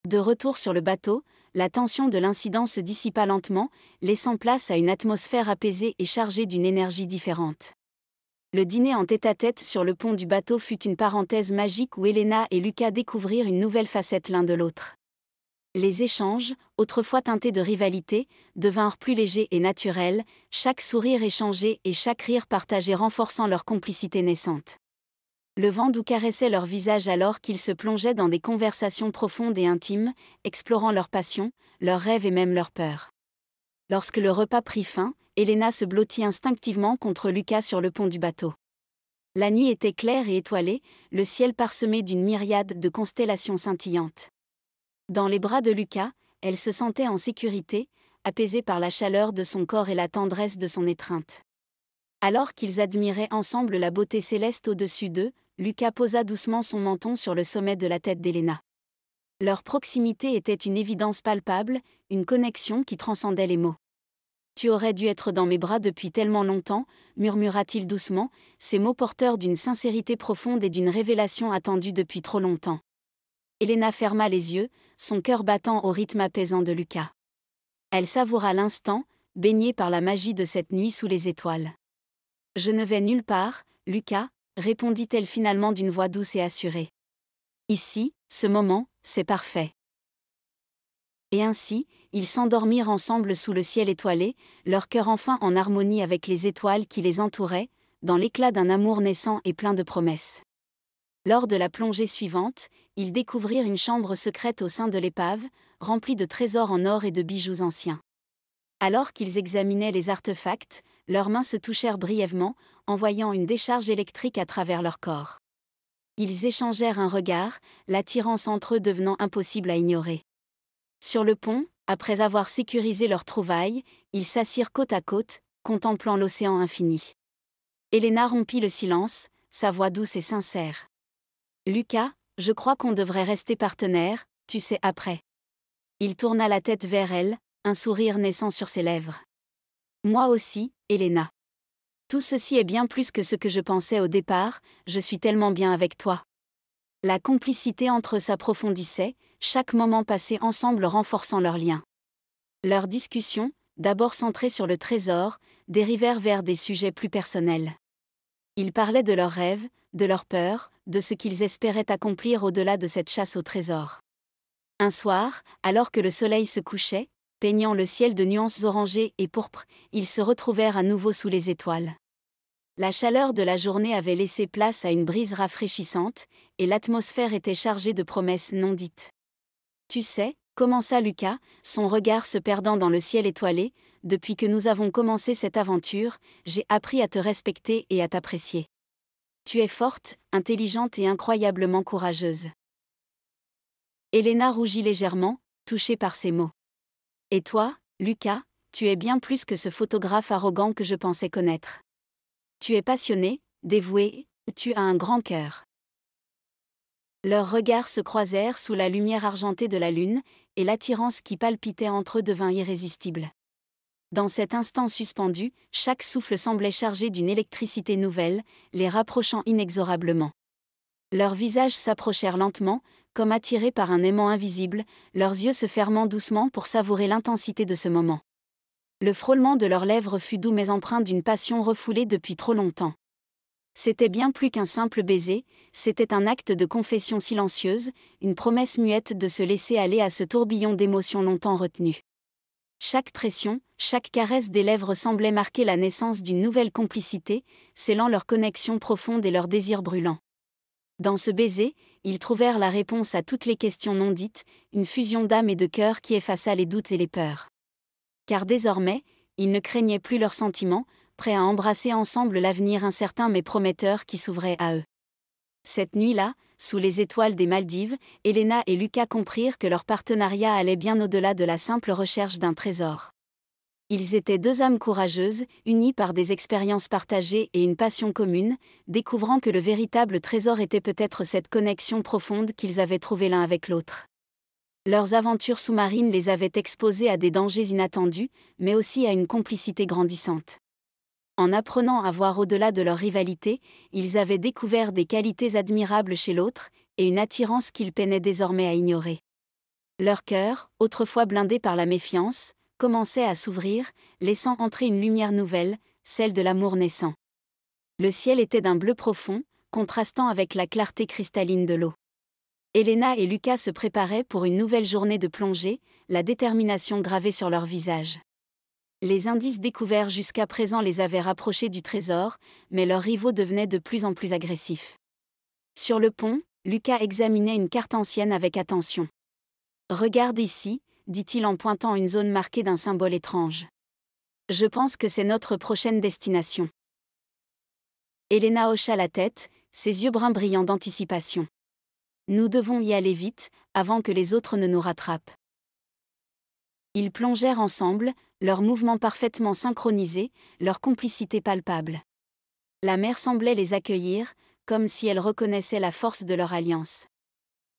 De retour sur le bateau, la tension de l'incident se dissipa lentement, laissant place à une atmosphère apaisée et chargée d'une énergie différente. Le dîner en tête-à-tête sur le pont du bateau fut une parenthèse magique où Elena et Lucas découvrirent une nouvelle facette l'un de l'autre. Les échanges, autrefois teintés de rivalité, devinrent plus légers et naturels, chaque sourire échangé et chaque rire partagé renforçant leur complicité naissante. Le vent doux caressait leurs visages alors qu'ils se plongeaient dans des conversations profondes et intimes, explorant leurs passions, leurs rêves et même leurs peurs. Lorsque le repas prit fin, Elena se blottit instinctivement contre Lucas sur le pont du bateau. La nuit était claire et étoilée, le ciel parsemé d'une myriade de constellations scintillantes. Dans les bras de Lucas, elle se sentait en sécurité, apaisée par la chaleur de son corps et la tendresse de son étreinte. Alors qu'ils admiraient ensemble la beauté céleste au-dessus d'eux, Lucas posa doucement son menton sur le sommet de la tête d'Elena. Leur proximité était une évidence palpable, une connexion qui transcendait les mots. « Tu aurais dû être dans mes bras depuis tellement longtemps », murmura-t-il doucement, ces mots porteurs d'une sincérité profonde et d'une révélation attendue depuis trop longtemps. Elena ferma les yeux, son cœur battant au rythme apaisant de Lucas. Elle savoura l'instant, baignée par la magie de cette nuit sous les étoiles. « Je ne vais nulle part, Lucas », répondit-elle finalement d'une voix douce et assurée. « Ici, ce moment, c'est parfait. » Et ainsi, ils s'endormirent ensemble sous le ciel étoilé, leur cœur enfin en harmonie avec les étoiles qui les entouraient, dans l'éclat d'un amour naissant et plein de promesses. Lors de la plongée suivante, ils découvrirent une chambre secrète au sein de l'épave, remplie de trésors en or et de bijoux anciens. Alors qu'ils examinaient les artefacts, leurs mains se touchèrent brièvement, envoyant une décharge électrique à travers leur corps. Ils échangèrent un regard, l'attirance entre eux devenant impossible à ignorer. Sur le pont, après avoir sécurisé leurs trouvailles, ils s'assirent côte à côte, contemplant l'océan infini. Elena rompit le silence, sa voix douce et sincère. « Lucas, je crois qu'on devrait rester partenaires, tu sais après. » Il tourna la tête vers elle, un sourire naissant sur ses lèvres. « Moi aussi, Elena. Tout ceci est bien plus que ce que je pensais au départ, je suis tellement bien avec toi. » La complicité entre eux s'approfondissait, chaque moment passé ensemble renforçant leur lien. Leurs discussions, d'abord centrées sur le trésor, dérivèrent vers des sujets plus personnels. Ils parlaient de leurs rêves, de leurs peurs, de ce qu'ils espéraient accomplir au-delà de cette chasse au trésor. Un soir, alors que le soleil se couchait, peignant le ciel de nuances orangées et pourpres, ils se retrouvèrent à nouveau sous les étoiles. La chaleur de la journée avait laissé place à une brise rafraîchissante, et l'atmosphère était chargée de promesses non dites. « Tu sais, » commença Lucas, son regard se perdant dans le ciel étoilé, « depuis que nous avons commencé cette aventure, j'ai appris à te respecter et à t'apprécier. Tu es forte, intelligente et incroyablement courageuse. » Elena rougit légèrement, touchée par ces mots. « Et toi, Lucas, tu es bien plus que ce photographe arrogant que je pensais connaître. Tu es passionné, dévoué, tu as un grand cœur. » Leurs regards se croisèrent sous la lumière argentée de la lune, et l'attirance qui palpitait entre eux devint irrésistible. Dans cet instant suspendu, chaque souffle semblait chargé d'une électricité nouvelle, les rapprochant inexorablement. Leurs visages s'approchèrent lentement, comme attirés par un aimant invisible, leurs yeux se fermant doucement pour savourer l'intensité de ce moment. Le frôlement de leurs lèvres fut doux mais empreint d'une passion refoulée depuis trop longtemps. C'était bien plus qu'un simple baiser, c'était un acte de confession silencieuse, une promesse muette de se laisser aller à ce tourbillon d'émotions longtemps retenues. Chaque pression, chaque caresse des lèvres semblait marquer la naissance d'une nouvelle complicité, scellant leur connexion profonde et leur désir brûlant. Dans ce baiser, ils trouvèrent la réponse à toutes les questions non dites, une fusion d'âme et de cœur qui effaça les doutes et les peurs. Car désormais, ils ne craignaient plus leurs sentiments, prêts à embrasser ensemble l'avenir incertain mais prometteur qui s'ouvrait à eux. Cette nuit-là, sous les étoiles des Maldives, Elena et Lucas comprirent que leur partenariat allait bien au-delà de la simple recherche d'un trésor. Ils étaient deux âmes courageuses, unies par des expériences partagées et une passion commune, découvrant que le véritable trésor était peut-être cette connexion profonde qu'ils avaient trouvée l'un avec l'autre. Leurs aventures sous-marines les avaient exposés à des dangers inattendus, mais aussi à une complicité grandissante. En apprenant à voir au-delà de leur rivalité, ils avaient découvert des qualités admirables chez l'autre, et une attirance qu'ils peinaient désormais à ignorer. Leur cœur, autrefois blindé par la méfiance, commençait à s'ouvrir, laissant entrer une lumière nouvelle, celle de l'amour naissant. Le ciel était d'un bleu profond, contrastant avec la clarté cristalline de l'eau. Elena et Lucas se préparaient pour une nouvelle journée de plongée, la détermination gravée sur leur visage. Les indices découverts jusqu'à présent les avaient rapprochés du trésor, mais leurs rivaux devenaient de plus en plus agressifs. Sur le pont, Lucas examinait une carte ancienne avec attention. « Regarde ici », dit-il en pointant une zone marquée d'un symbole étrange. « Je pense que c'est notre prochaine destination. » Elena hocha la tête, ses yeux bruns brillants d'anticipation. « Nous devons y aller vite, avant que les autres ne nous rattrapent. » Ils plongèrent ensemble, leurs mouvements parfaitement synchronisés, leur complicité palpable. La mer semblait les accueillir, comme si elle reconnaissait la force de leur alliance.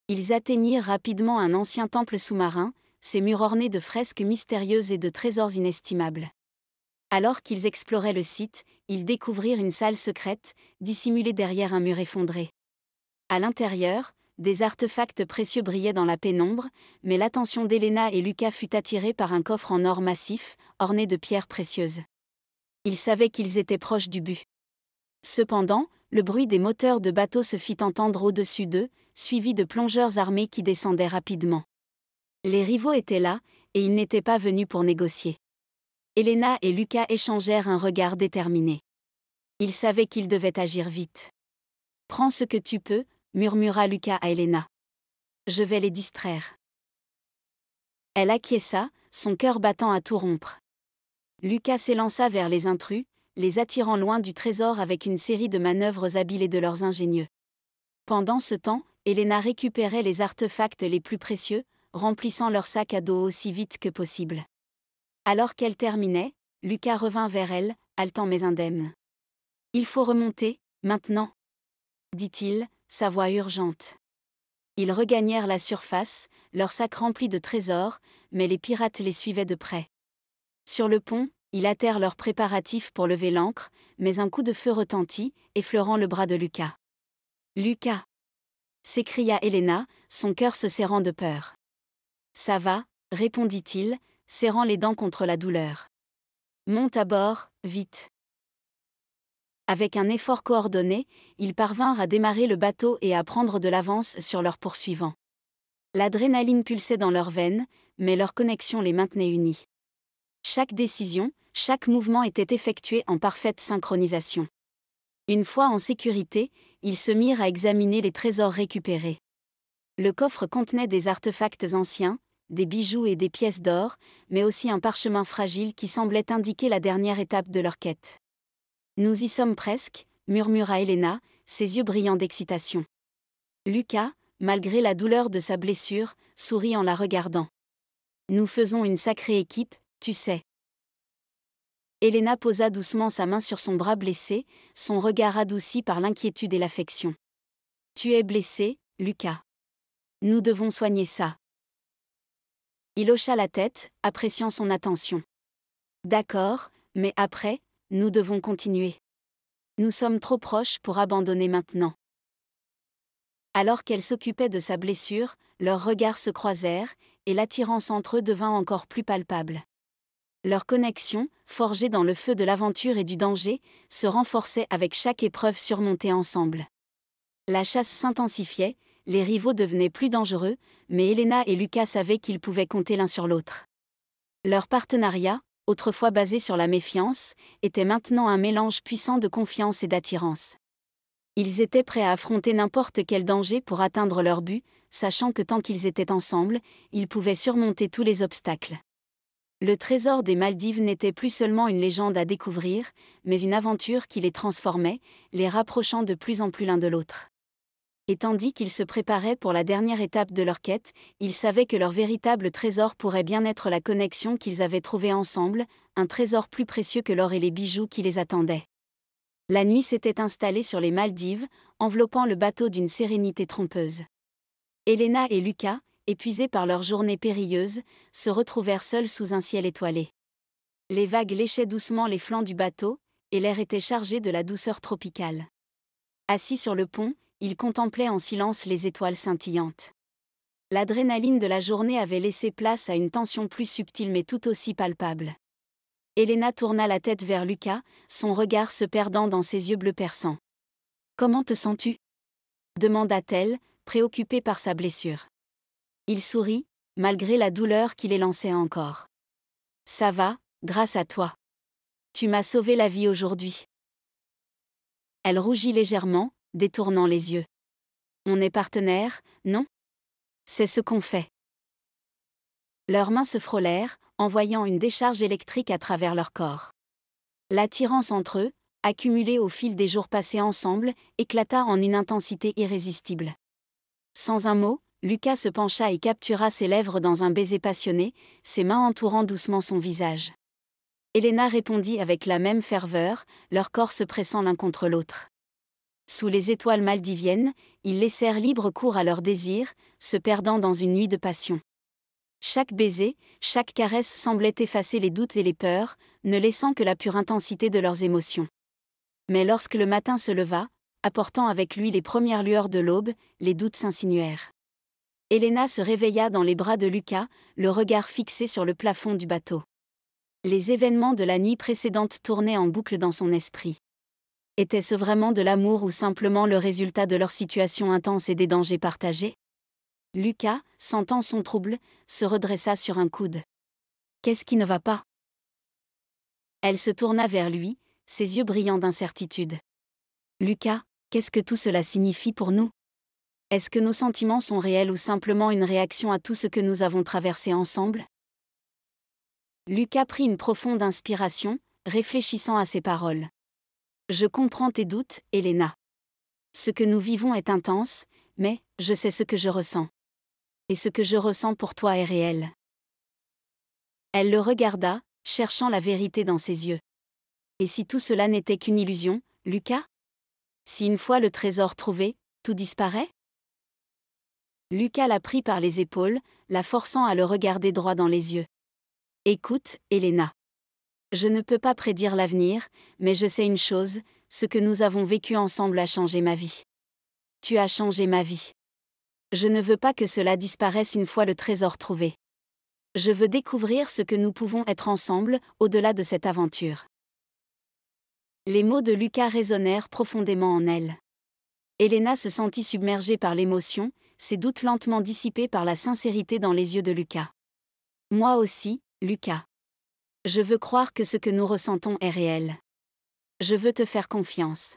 Ils atteignirent rapidement un ancien temple sous-marin, ses murs ornés de fresques mystérieuses et de trésors inestimables. Alors qu'ils exploraient le site, ils découvrirent une salle secrète, dissimulée derrière un mur effondré. À l'intérieur, des artefacts précieux brillaient dans la pénombre, mais l'attention d'Elena et Lucas fut attirée par un coffre en or massif, orné de pierres précieuses. Ils savaient qu'ils étaient proches du but. Cependant, le bruit des moteurs de bateaux se fit entendre au-dessus d'eux, suivi de plongeurs armés qui descendaient rapidement. Les rivaux étaient là, et ils n'étaient pas venus pour négocier. Elena et Lucas échangèrent un regard déterminé. Ils savaient qu'ils devaient agir vite. « Prends ce que tu peux », murmura Lucas à Elena. « Je vais les distraire. » Elle acquiesça, son cœur battant à tout rompre. Lucas s'élança vers les intrus, les attirant loin du trésor avec une série de manœuvres habiles et de leurs ingénieux. Pendant ce temps, Elena récupérait les artefacts les plus précieux, remplissant leur sac à dos aussi vite que possible. Alors qu'elle terminait, Lucas revint vers elle, haletant mais indemne. « Il faut remonter, maintenant », dit-il, sa voix urgente. Ils regagnèrent la surface, leur sac rempli de trésors, mais les pirates les suivaient de près. Sur le pont, ils hâtèrent leurs préparatifs pour lever l'ancre, mais un coup de feu retentit, effleurant le bras de Lucas. « Lucas !» s'écria Elena, son cœur se serrant de peur. « Ça va », répondit-il, serrant les dents contre la douleur. « Monte à bord, vite !» Avec un effort coordonné, ils parvinrent à démarrer le bateau et à prendre de l'avance sur leurs poursuivants. L'adrénaline pulsait dans leurs veines, mais leur connexion les maintenait unis. Chaque décision, chaque mouvement était effectué en parfaite synchronisation. Une fois en sécurité, ils se mirent à examiner les trésors récupérés. Le coffre contenait des artefacts anciens, des bijoux et des pièces d'or, mais aussi un parchemin fragile qui semblait indiquer la dernière étape de leur quête. « Nous y sommes presque », murmura Elena, ses yeux brillants d'excitation. Lucas, malgré la douleur de sa blessure, sourit en la regardant. « Nous faisons une sacrée équipe, tu sais. » Elena posa doucement sa main sur son bras blessé, son regard adouci par l'inquiétude et l'affection. « Tu es blessé, Lucas. Nous devons soigner ça. » Il hocha la tête, appréciant son attention. « D'accord, mais après, nous devons continuer. Nous sommes trop proches pour abandonner maintenant. » Alors qu'elle s'occupait de sa blessure, leurs regards se croisèrent, et l'attirance entre eux devint encore plus palpable. Leur connexion, forgée dans le feu de l'aventure et du danger, se renforçait avec chaque épreuve surmontée ensemble. La chasse s'intensifiait, les rivaux devenaient plus dangereux, mais Elena et Lucas savaient qu'ils pouvaient compter l'un sur l'autre. Leur partenariat, autrefois basé sur la méfiance, était maintenant un mélange puissant de confiance et d'attirance. Ils étaient prêts à affronter n'importe quel danger pour atteindre leur but, sachant que tant qu'ils étaient ensemble, ils pouvaient surmonter tous les obstacles. Le trésor des Maldives n'était plus seulement une légende à découvrir, mais une aventure qui les transformait, les rapprochant de plus en plus l'un de l'autre. Et tandis qu'ils se préparaient pour la dernière étape de leur quête, ils savaient que leur véritable trésor pourrait bien être la connexion qu'ils avaient trouvée ensemble, un trésor plus précieux que l'or et les bijoux qui les attendaient. La nuit s'était installée sur les Maldives, enveloppant le bateau d'une sérénité trompeuse. Elena et Lucas, épuisés par leur journée périlleuse, se retrouvèrent seuls sous un ciel étoilé. Les vagues léchaient doucement les flancs du bateau, et l'air était chargé de la douceur tropicale. Assis sur le pont, ils contemplaient en silence les étoiles scintillantes. L'adrénaline de la journée avait laissé place à une tension plus subtile mais tout aussi palpable. Elena tourna la tête vers Lucas, son regard se perdant dans ses yeux bleus perçants. « Comment te sens-tu » demanda-t-elle, préoccupée par sa blessure. Il sourit, malgré la douleur qui l'élançait encore. « Ça va, grâce à toi. Tu m'as sauvé la vie aujourd'hui. » Elle rougit légèrement, détournant les yeux. « On est partenaires, non ? C'est ce qu'on fait. » Leurs mains se frôlèrent, envoyant une décharge électrique à travers leur corps. L'attirance entre eux, accumulée au fil des jours passés ensemble, éclata en une intensité irrésistible. Sans un mot, Lucas se pencha et captura ses lèvres dans un baiser passionné, ses mains entourant doucement son visage. Elena répondit avec la même ferveur, leurs corps se pressant l'un contre l'autre. Sous les étoiles maldiviennes, ils laissèrent libre cours à leurs désirs, se perdant dans une nuit de passion. Chaque baiser, chaque caresse semblait effacer les doutes et les peurs, ne laissant que la pure intensité de leurs émotions. Mais lorsque le matin se leva, apportant avec lui les premières lueurs de l'aube, les doutes s'insinuèrent. Elena se réveilla dans les bras de Lucas, le regard fixé sur le plafond du bateau. Les événements de la nuit précédente tournaient en boucle dans son esprit. Était-ce vraiment de l'amour ou simplement le résultat de leur situation intense et des dangers partagés ? Lucas, sentant son trouble, se redressa sur un coude. « Qu'est-ce qui ne va pas ?» Elle se tourna vers lui, ses yeux brillants d'incertitude. « Lucas, qu'est-ce que tout cela signifie pour nous ? Est-ce que nos sentiments sont réels ou simplement une réaction à tout ce que nous avons traversé ensemble ?» Lucas prit une profonde inspiration, réfléchissant à ses paroles. « Je comprends tes doutes, Elena. Ce que nous vivons est intense, mais je sais ce que je ressens. Et ce que je ressens pour toi est réel. » Elle le regarda, cherchant la vérité dans ses yeux. « Et si tout cela n'était qu'une illusion, Lucas ? Si une fois le trésor trouvé, tout disparaît ?» Lucas la prit par les épaules, la forçant à le regarder droit dans les yeux. « Écoute, Elena. Je ne peux pas prédire l'avenir, mais je sais une chose, ce que nous avons vécu ensemble a changé ma vie. Tu as changé ma vie. Je ne veux pas que cela disparaisse une fois le trésor trouvé. Je veux découvrir ce que nous pouvons être ensemble, au-delà de cette aventure. » Les mots de Lucas résonnèrent profondément en elle. Elena se sentit submergée par l'émotion, ses doutes lentement dissipés par la sincérité dans les yeux de Lucas. « Moi aussi, Lucas. Je veux croire que ce que nous ressentons est réel. Je veux te faire confiance. »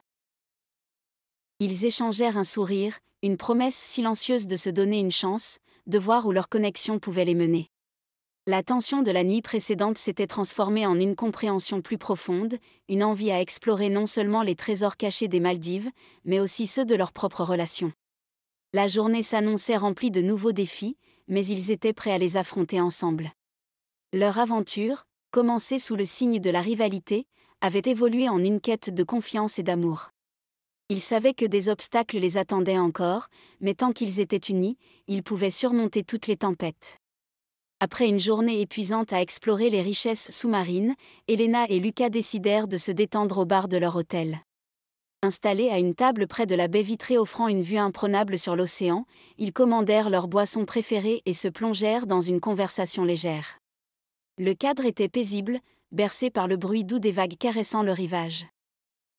Ils échangèrent un sourire, une promesse silencieuse de se donner une chance, de voir où leur connexion pouvait les mener. La tension de la nuit précédente s'était transformée en une compréhension plus profonde, une envie à explorer non seulement les trésors cachés des Maldives, mais aussi ceux de leur propre relation. La journée s'annonçait remplie de nouveaux défis, mais ils étaient prêts à les affronter ensemble. Leur aventure, commencée sous le signe de la rivalité, avait évolué en une quête de confiance et d'amour. Ils savaient que des obstacles les attendaient encore, mais tant qu'ils étaient unis, ils pouvaient surmonter toutes les tempêtes. Après une journée épuisante à explorer les richesses sous-marines, Elena et Lucas décidèrent de se détendre au bar de leur hôtel. Installés à une table près de la baie vitrée offrant une vue imprenable sur l'océan, ils commandèrent leur boisson préférée et se plongèrent dans une conversation légère. Le cadre était paisible, bercé par le bruit doux des vagues caressant le rivage.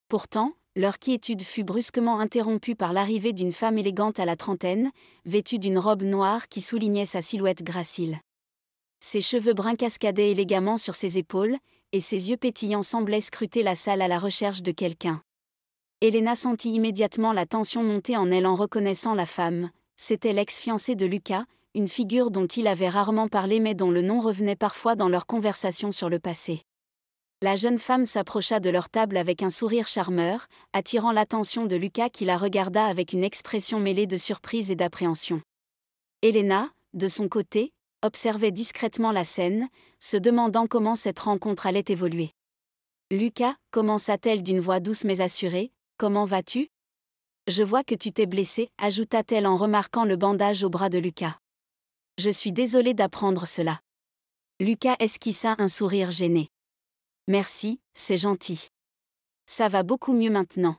Pourtant, leur quiétude fut brusquement interrompue par l'arrivée d'une femme élégante à la trentaine, vêtue d'une robe noire qui soulignait sa silhouette gracile. Ses cheveux bruns cascadaient élégamment sur ses épaules, et ses yeux pétillants semblaient scruter la salle à la recherche de quelqu'un. Elena sentit immédiatement la tension monter en elle en reconnaissant la femme. C'était l'ex-fiancée de Lucas, une figure dont il avait rarement parlé mais dont le nom revenait parfois dans leurs conversations sur le passé. La jeune femme s'approcha de leur table avec un sourire charmeur, attirant l'attention de Lucas qui la regarda avec une expression mêlée de surprise et d'appréhension. Elena, de son côté, observait discrètement la scène, se demandant comment cette rencontre allait évoluer. « Lucas, commença-t-elle d'une voix douce mais assurée, « comment vas-tu ? Je vois que tu t'es blessé » ajouta-t-elle en remarquant le bandage au bras de Lucas. Je suis désolée d'apprendre cela. Lucas esquissa un sourire gêné. Merci, c'est gentil. Ça va beaucoup mieux maintenant.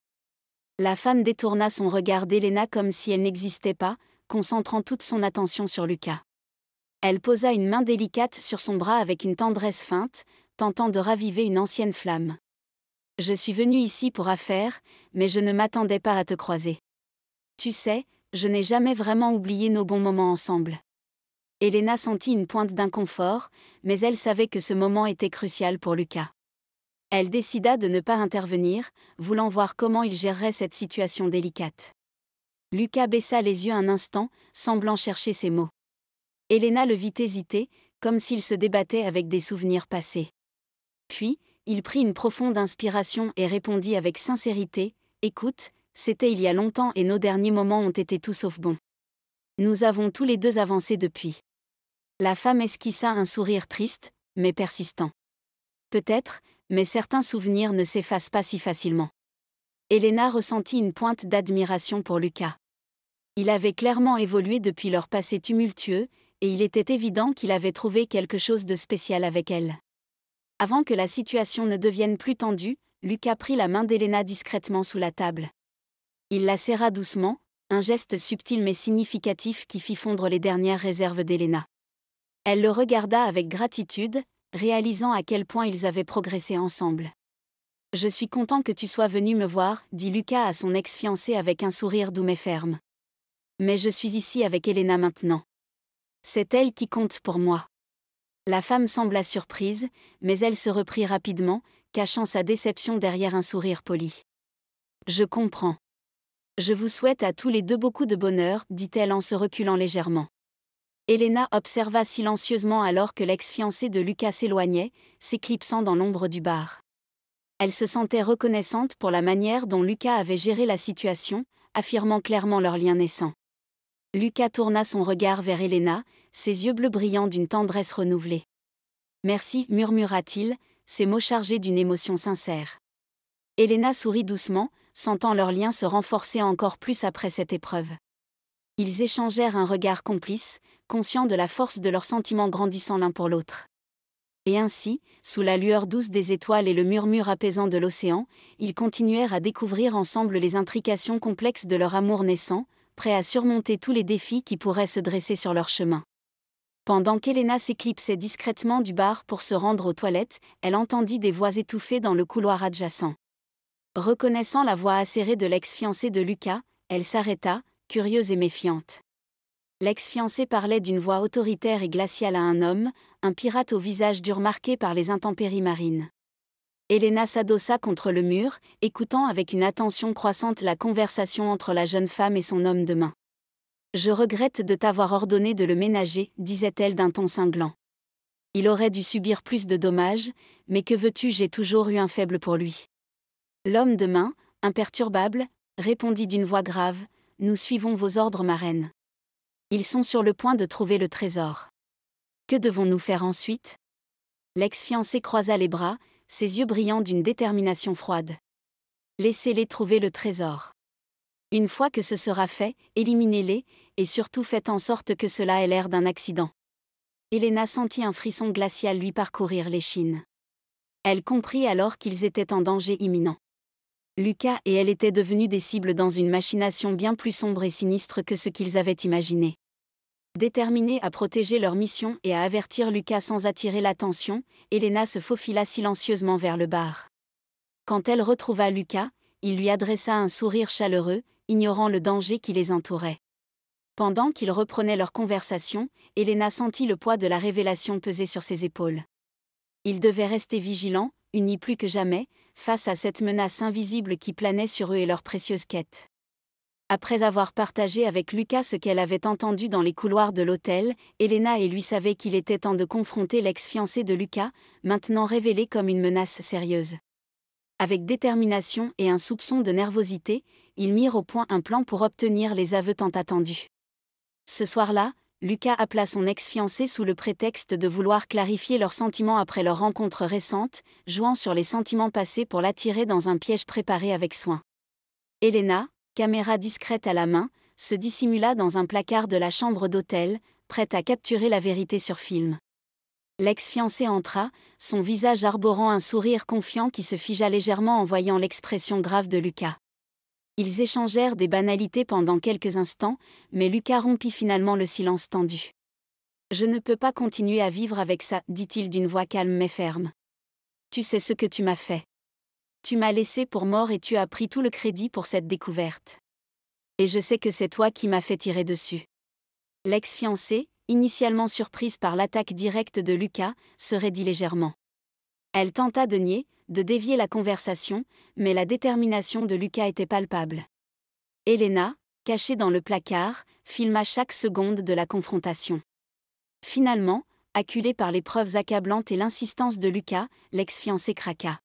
La femme détourna son regard d'Elena comme si elle n'existait pas, concentrant toute son attention sur Lucas. Elle posa une main délicate sur son bras avec une tendresse feinte, tentant de raviver une ancienne flamme. Je suis venue ici pour affaires, mais je ne m'attendais pas à te croiser. Tu sais, je n'ai jamais vraiment oublié nos bons moments ensemble. Elena sentit une pointe d'inconfort, mais elle savait que ce moment était crucial pour Lucas. Elle décida de ne pas intervenir, voulant voir comment il gérerait cette situation délicate. Lucas baissa les yeux un instant, semblant chercher ses mots. Elena le vit hésiter, comme s'il se débattait avec des souvenirs passés. Puis, il prit une profonde inspiration et répondit avec sincérité, « Écoute, c'était il y a longtemps et nos derniers moments ont été tout sauf bons. Nous avons tous les deux avancé depuis. » La femme esquissa un sourire triste, mais persistant. Peut-être, mais certains souvenirs ne s'effacent pas si facilement. Elena ressentit une pointe d'admiration pour Lucas. Il avait clairement évolué depuis leur passé tumultueux, et il était évident qu'il avait trouvé quelque chose de spécial avec elle. Avant que la situation ne devienne plus tendue, Lucas prit la main d'Elena discrètement sous la table. Il la serra doucement, un geste subtil mais significatif qui fit fondre les dernières réserves d'Elena. Elle le regarda avec gratitude, réalisant à quel point ils avaient progressé ensemble. « Je suis content que tu sois venu me voir, » dit Lucas à son ex-fiancée avec un sourire doux mais ferme. « Mais je suis ici avec Elena maintenant. C'est elle qui compte pour moi. » La femme sembla surprise, mais elle se reprit rapidement, cachant sa déception derrière un sourire poli. « Je comprends. Je vous souhaite à tous les deux beaucoup de bonheur, » dit-elle en se reculant légèrement. Elena observa silencieusement alors que l'ex-fiancé de Lucas s'éloignait, s'éclipsant dans l'ombre du bar. Elle se sentait reconnaissante pour la manière dont Lucas avait géré la situation, affirmant clairement leur lien naissant. Lucas tourna son regard vers Elena, ses yeux bleus brillant d'une tendresse renouvelée. « Merci, murmura-t-il, ces mots chargés d'une émotion sincère. Elena sourit doucement, sentant leur lien se renforcer encore plus après cette épreuve. Ils échangèrent un regard complice, conscients de la force de leurs sentiments grandissant l'un pour l'autre. Et ainsi, sous la lueur douce des étoiles et le murmure apaisant de l'océan, ils continuèrent à découvrir ensemble les intrications complexes de leur amour naissant, prêts à surmonter tous les défis qui pourraient se dresser sur leur chemin. Pendant qu'Elena s'éclipsait discrètement du bar pour se rendre aux toilettes, elle entendit des voix étouffées dans le couloir adjacent. Reconnaissant la voix acérée de l'ex-fiancé de Lucas, elle s'arrêta, curieuse et méfiante. L'ex-fiancé parlait d'une voix autoritaire et glaciale à un homme, un pirate au visage dur marqué par les intempéries marines. Elena s'adossa contre le mur, écoutant avec une attention croissante la conversation entre la jeune femme et son homme de main. « Je regrette de t'avoir ordonné de le ménager, » disait-elle d'un ton cinglant. « Il aurait dû subir plus de dommages, mais que veux-tu, j'ai toujours eu un faible pour lui. » L'homme de main, imperturbable, répondit d'une voix grave, « Nous suivons vos ordres, ma reine. Ils sont sur le point de trouver le trésor. Que devons-nous faire ensuite ?» L'ex-fiancé croisa les bras, ses yeux brillants d'une détermination froide. « Laissez-les trouver le trésor. Une fois que ce sera fait, éliminez-les, et surtout faites en sorte que cela ait l'air d'un accident. » Elena sentit un frisson glacial lui parcourir l'échine. Elle comprit alors qu'ils étaient en danger imminent. Lucas et elle étaient devenus des cibles dans une machination bien plus sombre et sinistre que ce qu'ils avaient imaginé. Déterminée à protéger leur mission et à avertir Lucas sans attirer l'attention, Elena se faufila silencieusement vers le bar. Quand elle retrouva Lucas, il lui adressa un sourire chaleureux, ignorant le danger qui les entourait. Pendant qu'ils reprenaient leur conversation, Elena sentit le poids de la révélation peser sur ses épaules. Ils devaient rester vigilants, unis plus que jamais, face à cette menace invisible qui planait sur eux et leur précieuse quête. Après avoir partagé avec Lucas ce qu'elle avait entendu dans les couloirs de l'hôtel, Elena et lui savaient qu'il était temps de confronter l'ex-fiancé de Lucas, maintenant révélé comme une menace sérieuse. Avec détermination et un soupçon de nervosité, ils mirent au point un plan pour obtenir les aveux tant attendus. Ce soir-là, Lucas appela son ex-fiancée sous le prétexte de vouloir clarifier leurs sentiments après leur rencontre récente, jouant sur les sentiments passés pour l'attirer dans un piège préparé avec soin. Elena, caméra discrète à la main, se dissimula dans un placard de la chambre d'hôtel, prête à capturer la vérité sur film. L'ex-fiancé entra, son visage arborant un sourire confiant qui se figea légèrement en voyant l'expression grave de Lucas. Ils échangèrent des banalités pendant quelques instants, mais Lucas rompit finalement le silence tendu. « Je ne peux pas continuer à vivre avec ça, dit-il d'une voix calme mais ferme. Tu sais ce que tu m'as fait. Tu m'as laissé pour mort et tu as pris tout le crédit pour cette découverte. Et je sais que c'est toi qui m'as fait tirer dessus. » L'ex-fiancée, initialement surprise par l'attaque directe de Lucas, se raidit légèrement. Elle tenta de nier, de dévier la conversation, mais la détermination de Lucas était palpable. Elena, cachée dans le placard, filma chaque seconde de la confrontation. Finalement, acculée par les preuves accablantes et l'insistance de Lucas, l'ex-fiancé craqua.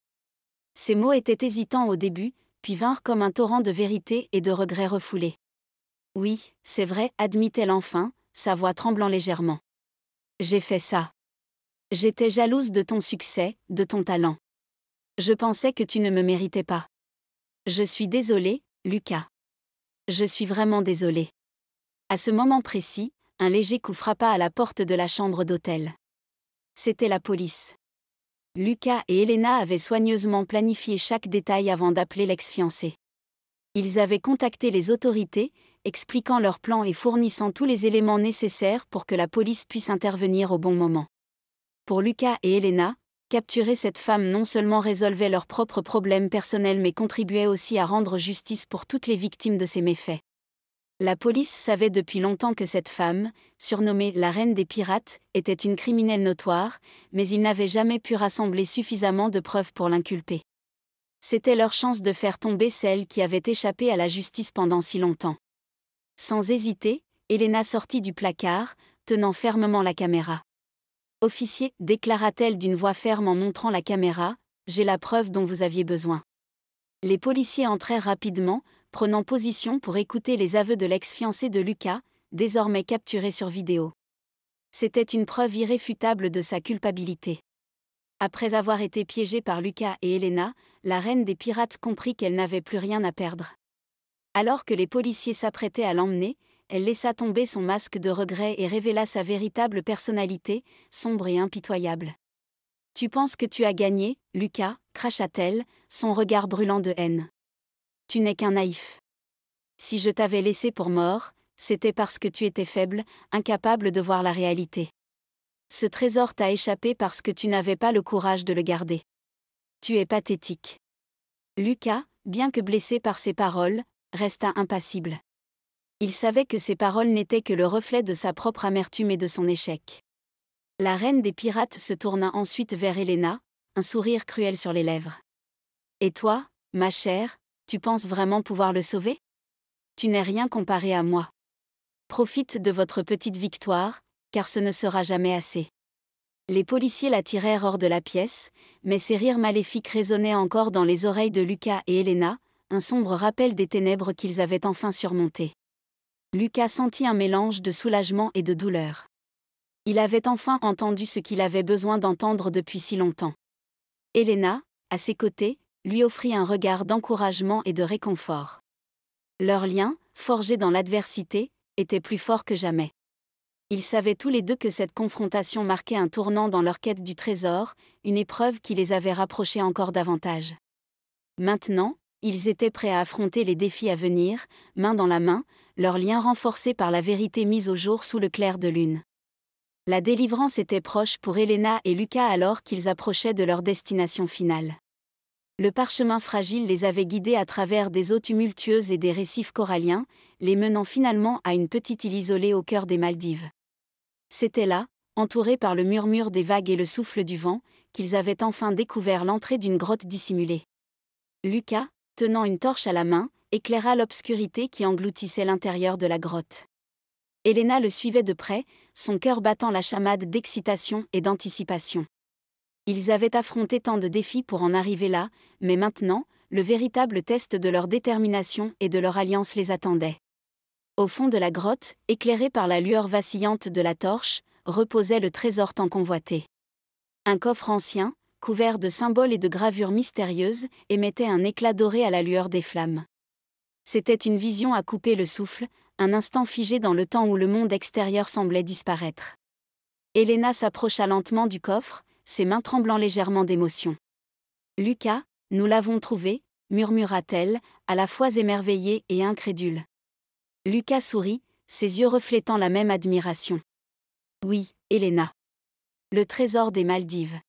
Ses mots étaient hésitants au début, puis vinrent comme un torrent de vérité et de regrets refoulés. « Oui, c'est vrai, admit-elle enfin, sa voix tremblant légèrement. J'ai fait ça. J'étais jalouse de ton succès, de ton talent. Je pensais que tu ne me méritais pas. Je suis désolée, Lucas. Je suis vraiment désolée. » À ce moment précis, un léger coup frappa à la porte de la chambre d'hôtel. C'était la police. Lucas et Elena avaient soigneusement planifié chaque détail avant d'appeler l'ex-fiancé. Ils avaient contacté les autorités, expliquant leur plan et fournissant tous les éléments nécessaires pour que la police puisse intervenir au bon moment. Pour Lucas et Elena, capturer cette femme non seulement résolvait leurs propres problèmes personnels mais contribuait aussi à rendre justice pour toutes les victimes de ces méfaits. La police savait depuis longtemps que cette femme, surnommée la reine des pirates, était une criminelle notoire, mais ils n'avaient jamais pu rassembler suffisamment de preuves pour l'inculper. C'était leur chance de faire tomber celle qui avait échappé à la justice pendant si longtemps. Sans hésiter, Elena sortit du placard, tenant fermement la caméra. « Officier, déclara-t-elle d'une voix ferme en montrant la caméra, j'ai la preuve dont vous aviez besoin. » Les policiers entrèrent rapidement, prenant position pour écouter les aveux de l'ex-fiancé de Lucas, désormais capturé sur vidéo. C'était une preuve irréfutable de sa culpabilité. Après avoir été piégée par Lucas et Elena, la reine des pirates comprit qu'elle n'avait plus rien à perdre. Alors que les policiers s'apprêtaient à l'emmener, elle laissa tomber son masque de regret et révéla sa véritable personnalité, sombre et impitoyable. « Tu penses que tu as gagné, Lucas ?» cracha-t-elle, son regard brûlant de haine. « Tu n'es qu'un naïf. Si je t'avais laissé pour mort, c'était parce que tu étais faible, incapable de voir la réalité. Ce trésor t'a échappé parce que tu n'avais pas le courage de le garder. Tu es pathétique. » Lucas, bien que blessé par ces paroles, resta impassible. Il savait que ces paroles n'étaient que le reflet de sa propre amertume et de son échec. La reine des pirates se tourna ensuite vers Elena, un sourire cruel sur les lèvres. « Et toi, ma chère, tu penses vraiment pouvoir le sauver ? Tu n'es rien comparé à moi. Profite de votre petite victoire, car ce ne sera jamais assez. » Les policiers la tirèrent hors de la pièce, mais ces rires maléfiques résonnaient encore dans les oreilles de Lucas et Elena, un sombre rappel des ténèbres qu'ils avaient enfin surmontées. Lucas sentit un mélange de soulagement et de douleur. Il avait enfin entendu ce qu'il avait besoin d'entendre depuis si longtemps. Elena, à ses côtés, lui offrit un regard d'encouragement et de réconfort. Leur lien, forgé dans l'adversité, était plus fort que jamais. Ils savaient tous les deux que cette confrontation marquait un tournant dans leur quête du trésor, une épreuve qui les avait rapprochés encore davantage. Maintenant, ils étaient prêts à affronter les défis à venir, main dans la main, leur lien renforcé par la vérité mise au jour sous le clair de lune. La délivrance était proche pour Elena et Lucas alors qu'ils approchaient de leur destination finale. Le parchemin fragile les avait guidés à travers des eaux tumultueuses et des récifs coralliens, les menant finalement à une petite île isolée au cœur des Maldives. C'était là, entourés par le murmure des vagues et le souffle du vent, qu'ils avaient enfin découvert l'entrée d'une grotte dissimulée. Lucas, tenant une torche à la main, éclaira l'obscurité qui engloutissait l'intérieur de la grotte. Elena le suivait de près, son cœur battant la chamade d'excitation et d'anticipation. Ils avaient affronté tant de défis pour en arriver là, mais maintenant, le véritable test de leur détermination et de leur alliance les attendait. Au fond de la grotte, éclairé par la lueur vacillante de la torche, reposait le trésor tant convoité. Un coffre ancien, couvert de symboles et de gravures mystérieuses, émettait un éclat doré à la lueur des flammes. C'était une vision à couper le souffle, un instant figé dans le temps où le monde extérieur semblait disparaître. Elena s'approcha lentement du coffre, ses mains tremblant légèrement d'émotion. « Lucas, nous l'avons trouvé », murmura-t-elle, à la fois émerveillée et incrédule. Lucas sourit, ses yeux reflétant la même admiration. « Oui, Elena. Le trésor des Maldives. »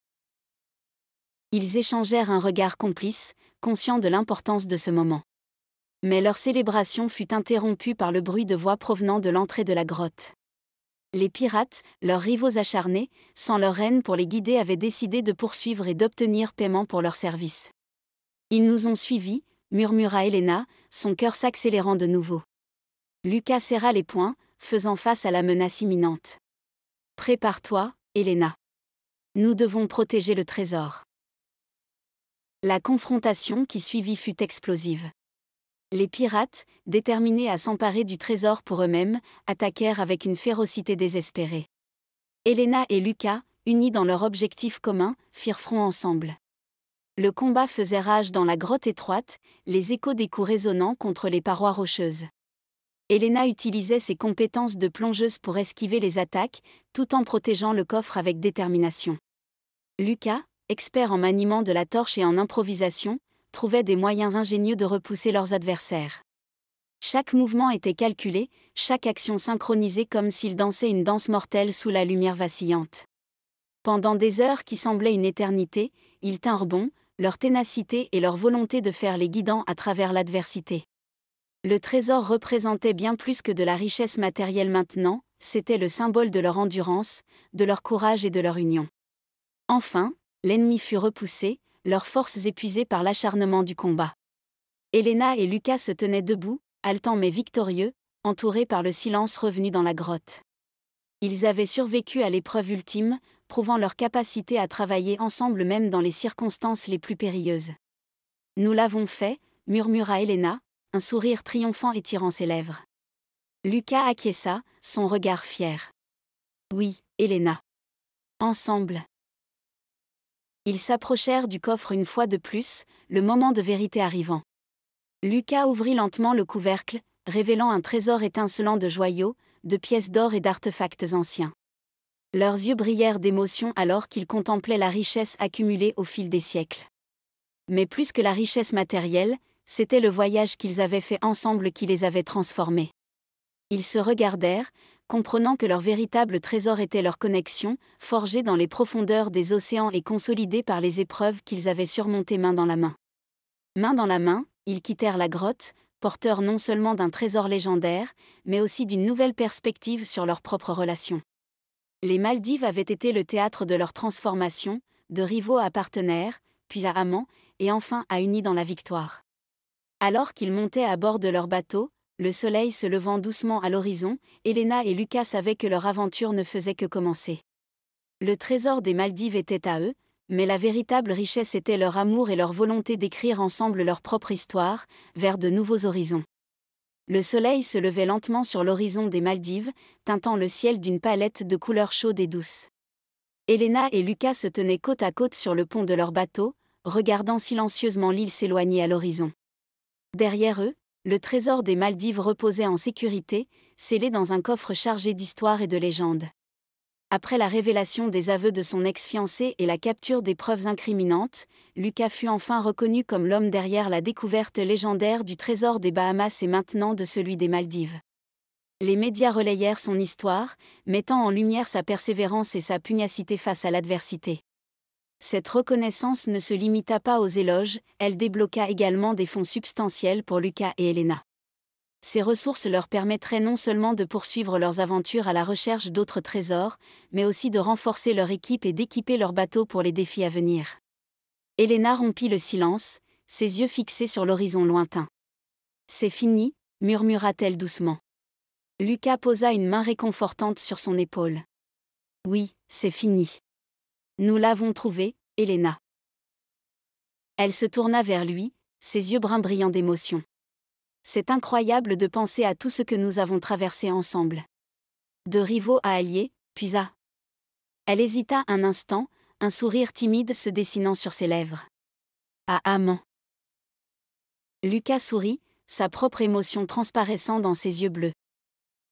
Ils échangèrent un regard complice, conscients de l'importance de ce moment. Mais leur célébration fut interrompue par le bruit de voix provenant de l'entrée de la grotte. Les pirates, leurs rivaux acharnés, sans leur haine pour les guider, avaient décidé de poursuivre et d'obtenir paiement pour leurs services. « Ils nous ont suivis », murmura Elena, son cœur s'accélérant de nouveau. Lucas serra les poings, faisant face à la menace imminente. « Prépare-toi, Elena. Nous devons protéger le trésor. » La confrontation qui suivit fut explosive. Les pirates, déterminés à s'emparer du trésor pour eux-mêmes, attaquèrent avec une férocité désespérée. Elena et Lucas, unis dans leur objectif commun, firent front ensemble. Le combat faisait rage dans la grotte étroite, les échos des coups résonnant contre les parois rocheuses. Elena utilisait ses compétences de plongeuse pour esquiver les attaques, tout en protégeant le coffre avec détermination. Lucas, expert en maniement de la torche et en improvisation, trouvait des moyens ingénieux de repousser leurs adversaires. Chaque mouvement était calculé, chaque action synchronisée comme s'ils dansaient une danse mortelle sous la lumière vacillante. Pendant des heures qui semblaient une éternité, ils tinrent bon, leur ténacité et leur volonté de faire les guidants à travers l'adversité. Le trésor représentait bien plus que de la richesse matérielle maintenant, c'était le symbole de leur endurance, de leur courage et de leur union. Enfin, l'ennemi fut repoussé, leurs forces épuisées par l'acharnement du combat. Elena et Lucas se tenaient debout, haletants mais victorieux, entourés par le silence revenu dans la grotte. Ils avaient survécu à l'épreuve ultime, prouvant leur capacité à travailler ensemble même dans les circonstances les plus périlleuses. « Nous l'avons fait », murmura Elena, un sourire triomphant étirant ses lèvres. Lucas acquiesça, son regard fier. « Oui, Elena. Ensemble. » Ils s'approchèrent du coffre une fois de plus, le moment de vérité arrivant. Lucas ouvrit lentement le couvercle, révélant un trésor étincelant de joyaux, de pièces d'or et d'artefacts anciens. Leurs yeux brillèrent d'émotion alors qu'ils contemplaient la richesse accumulée au fil des siècles. Mais plus que la richesse matérielle, c'était le voyage qu'ils avaient fait ensemble qui les avait transformés. Ils se regardèrent, comprenant que leur véritable trésor était leur connexion, forgée dans les profondeurs des océans et consolidée par les épreuves qu'ils avaient surmontées main dans la main. Main dans la main, ils quittèrent la grotte, porteurs non seulement d'un trésor légendaire, mais aussi d'une nouvelle perspective sur leurs propres relations. Les Maldives avaient été le théâtre de leur transformation, de rivaux à partenaires, puis à amants, et enfin à unis dans la victoire. Alors qu'ils montaient à bord de leur bateau, le soleil se levant doucement à l'horizon, Elena et Lucas savaient que leur aventure ne faisait que commencer. Le trésor des Maldives était à eux, mais la véritable richesse était leur amour et leur volonté d'écrire ensemble leur propre histoire, vers de nouveaux horizons. Le soleil se levait lentement sur l'horizon des Maldives, teintant le ciel d'une palette de couleurs chaudes et douces. Elena et Lucas se tenaient côte à côte sur le pont de leur bateau, regardant silencieusement l'île s'éloigner à l'horizon. Derrière eux, le trésor des Maldives reposait en sécurité, scellé dans un coffre chargé d'histoire et de légendes. Après la révélation des aveux de son ex-fiancé et la capture des preuves incriminantes, Lucas fut enfin reconnu comme l'homme derrière la découverte légendaire du trésor des Bahamas et maintenant de celui des Maldives. Les médias relayèrent son histoire, mettant en lumière sa persévérance et sa pugnacité face à l'adversité. Cette reconnaissance ne se limita pas aux éloges, elle débloqua également des fonds substantiels pour Lucas et Elena. Ces ressources leur permettraient non seulement de poursuivre leurs aventures à la recherche d'autres trésors, mais aussi de renforcer leur équipe et d'équiper leurs bateaux pour les défis à venir. Elena rompit le silence, ses yeux fixés sur l'horizon lointain. « C'est fini », murmura-t-elle doucement. Lucas posa une main réconfortante sur son épaule. « Oui, c'est fini. Nous l'avons trouvé, Elena. » Elle se tourna vers lui, ses yeux bruns brillants d'émotion. « C'est incroyable de penser à tout ce que nous avons traversé ensemble. De rivaux à alliés, puis à... » Elle hésita un instant, un sourire timide se dessinant sur ses lèvres. « À amant. » Lucas sourit, sa propre émotion transparaissant dans ses yeux bleus.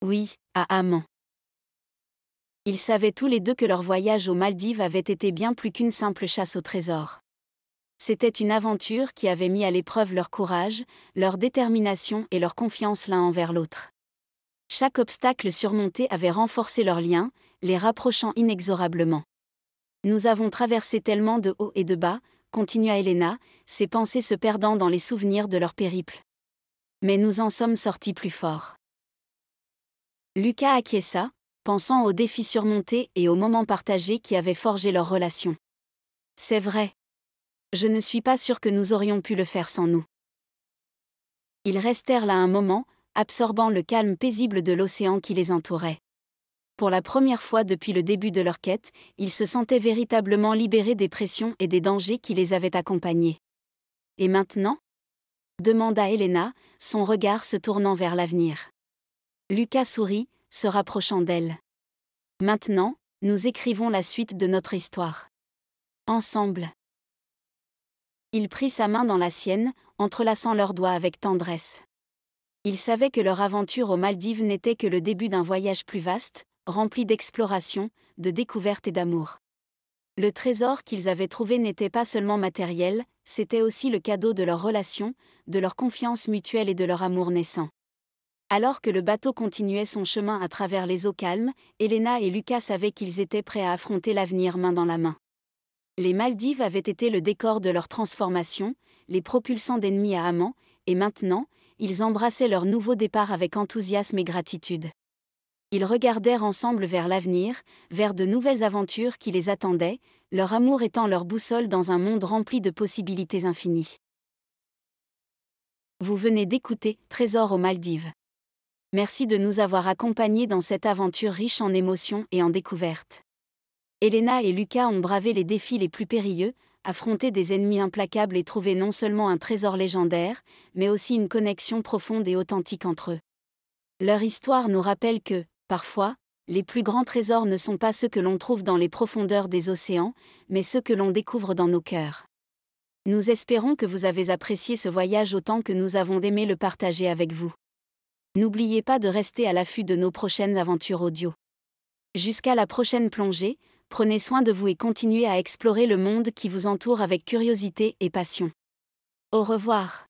Oui, à amant. Ils savaient tous les deux que leur voyage aux Maldives avait été bien plus qu'une simple chasse au trésor. C'était une aventure qui avait mis à l'épreuve leur courage, leur détermination et leur confiance l'un envers l'autre. Chaque obstacle surmonté avait renforcé leurs liens, les rapprochant inexorablement. Nous avons traversé tellement de hauts et de bas, continua Elena, ses pensées se perdant dans les souvenirs de leur périple. Mais nous en sommes sortis plus forts. Lucas acquiesça, pensant aux défis surmontés et aux moments partagés qui avaient forgé leur relation. C'est vrai. Je ne suis pas sûr que nous aurions pu le faire sans nous. Ils restèrent là un moment, absorbant le calme paisible de l'océan qui les entourait. Pour la première fois depuis le début de leur quête, ils se sentaient véritablement libérés des pressions et des dangers qui les avaient accompagnés. Et maintenant ? Demanda Elena, son regard se tournant vers l'avenir. Lucas sourit, se rapprochant d'elle. Maintenant, nous écrivons la suite de notre histoire. Ensemble. Il prit sa main dans la sienne, entrelaçant leurs doigts avec tendresse. Il savait que leur aventure aux Maldives n'était que le début d'un voyage plus vaste, rempli d'exploration, de découvertes et d'amour. Le trésor qu'ils avaient trouvé n'était pas seulement matériel, c'était aussi le cadeau de leur relation, de leur confiance mutuelle et de leur amour naissant. Alors que le bateau continuait son chemin à travers les eaux calmes, Elena et Lucas savaient qu'ils étaient prêts à affronter l'avenir main dans la main. Les Maldives avaient été le décor de leur transformation, les propulsant d'ennemis à amants, et maintenant, ils embrassaient leur nouveau départ avec enthousiasme et gratitude. Ils regardèrent ensemble vers l'avenir, vers de nouvelles aventures qui les attendaient, leur amour étant leur boussole dans un monde rempli de possibilités infinies. Vous venez d'écouter Trésor aux Maldives. Merci de nous avoir accompagnés dans cette aventure riche en émotions et en découvertes. Elena et Lucas ont bravé les défis les plus périlleux, affronté des ennemis implacables et trouvé non seulement un trésor légendaire, mais aussi une connexion profonde et authentique entre eux. Leur histoire nous rappelle que, parfois, les plus grands trésors ne sont pas ceux que l'on trouve dans les profondeurs des océans, mais ceux que l'on découvre dans nos cœurs. Nous espérons que vous avez apprécié ce voyage autant que nous avons aimé le partager avec vous. N'oubliez pas de rester à l'affût de nos prochaines aventures audio. Jusqu'à la prochaine plongée, prenez soin de vous et continuez à explorer le monde qui vous entoure avec curiosité et passion. Au revoir.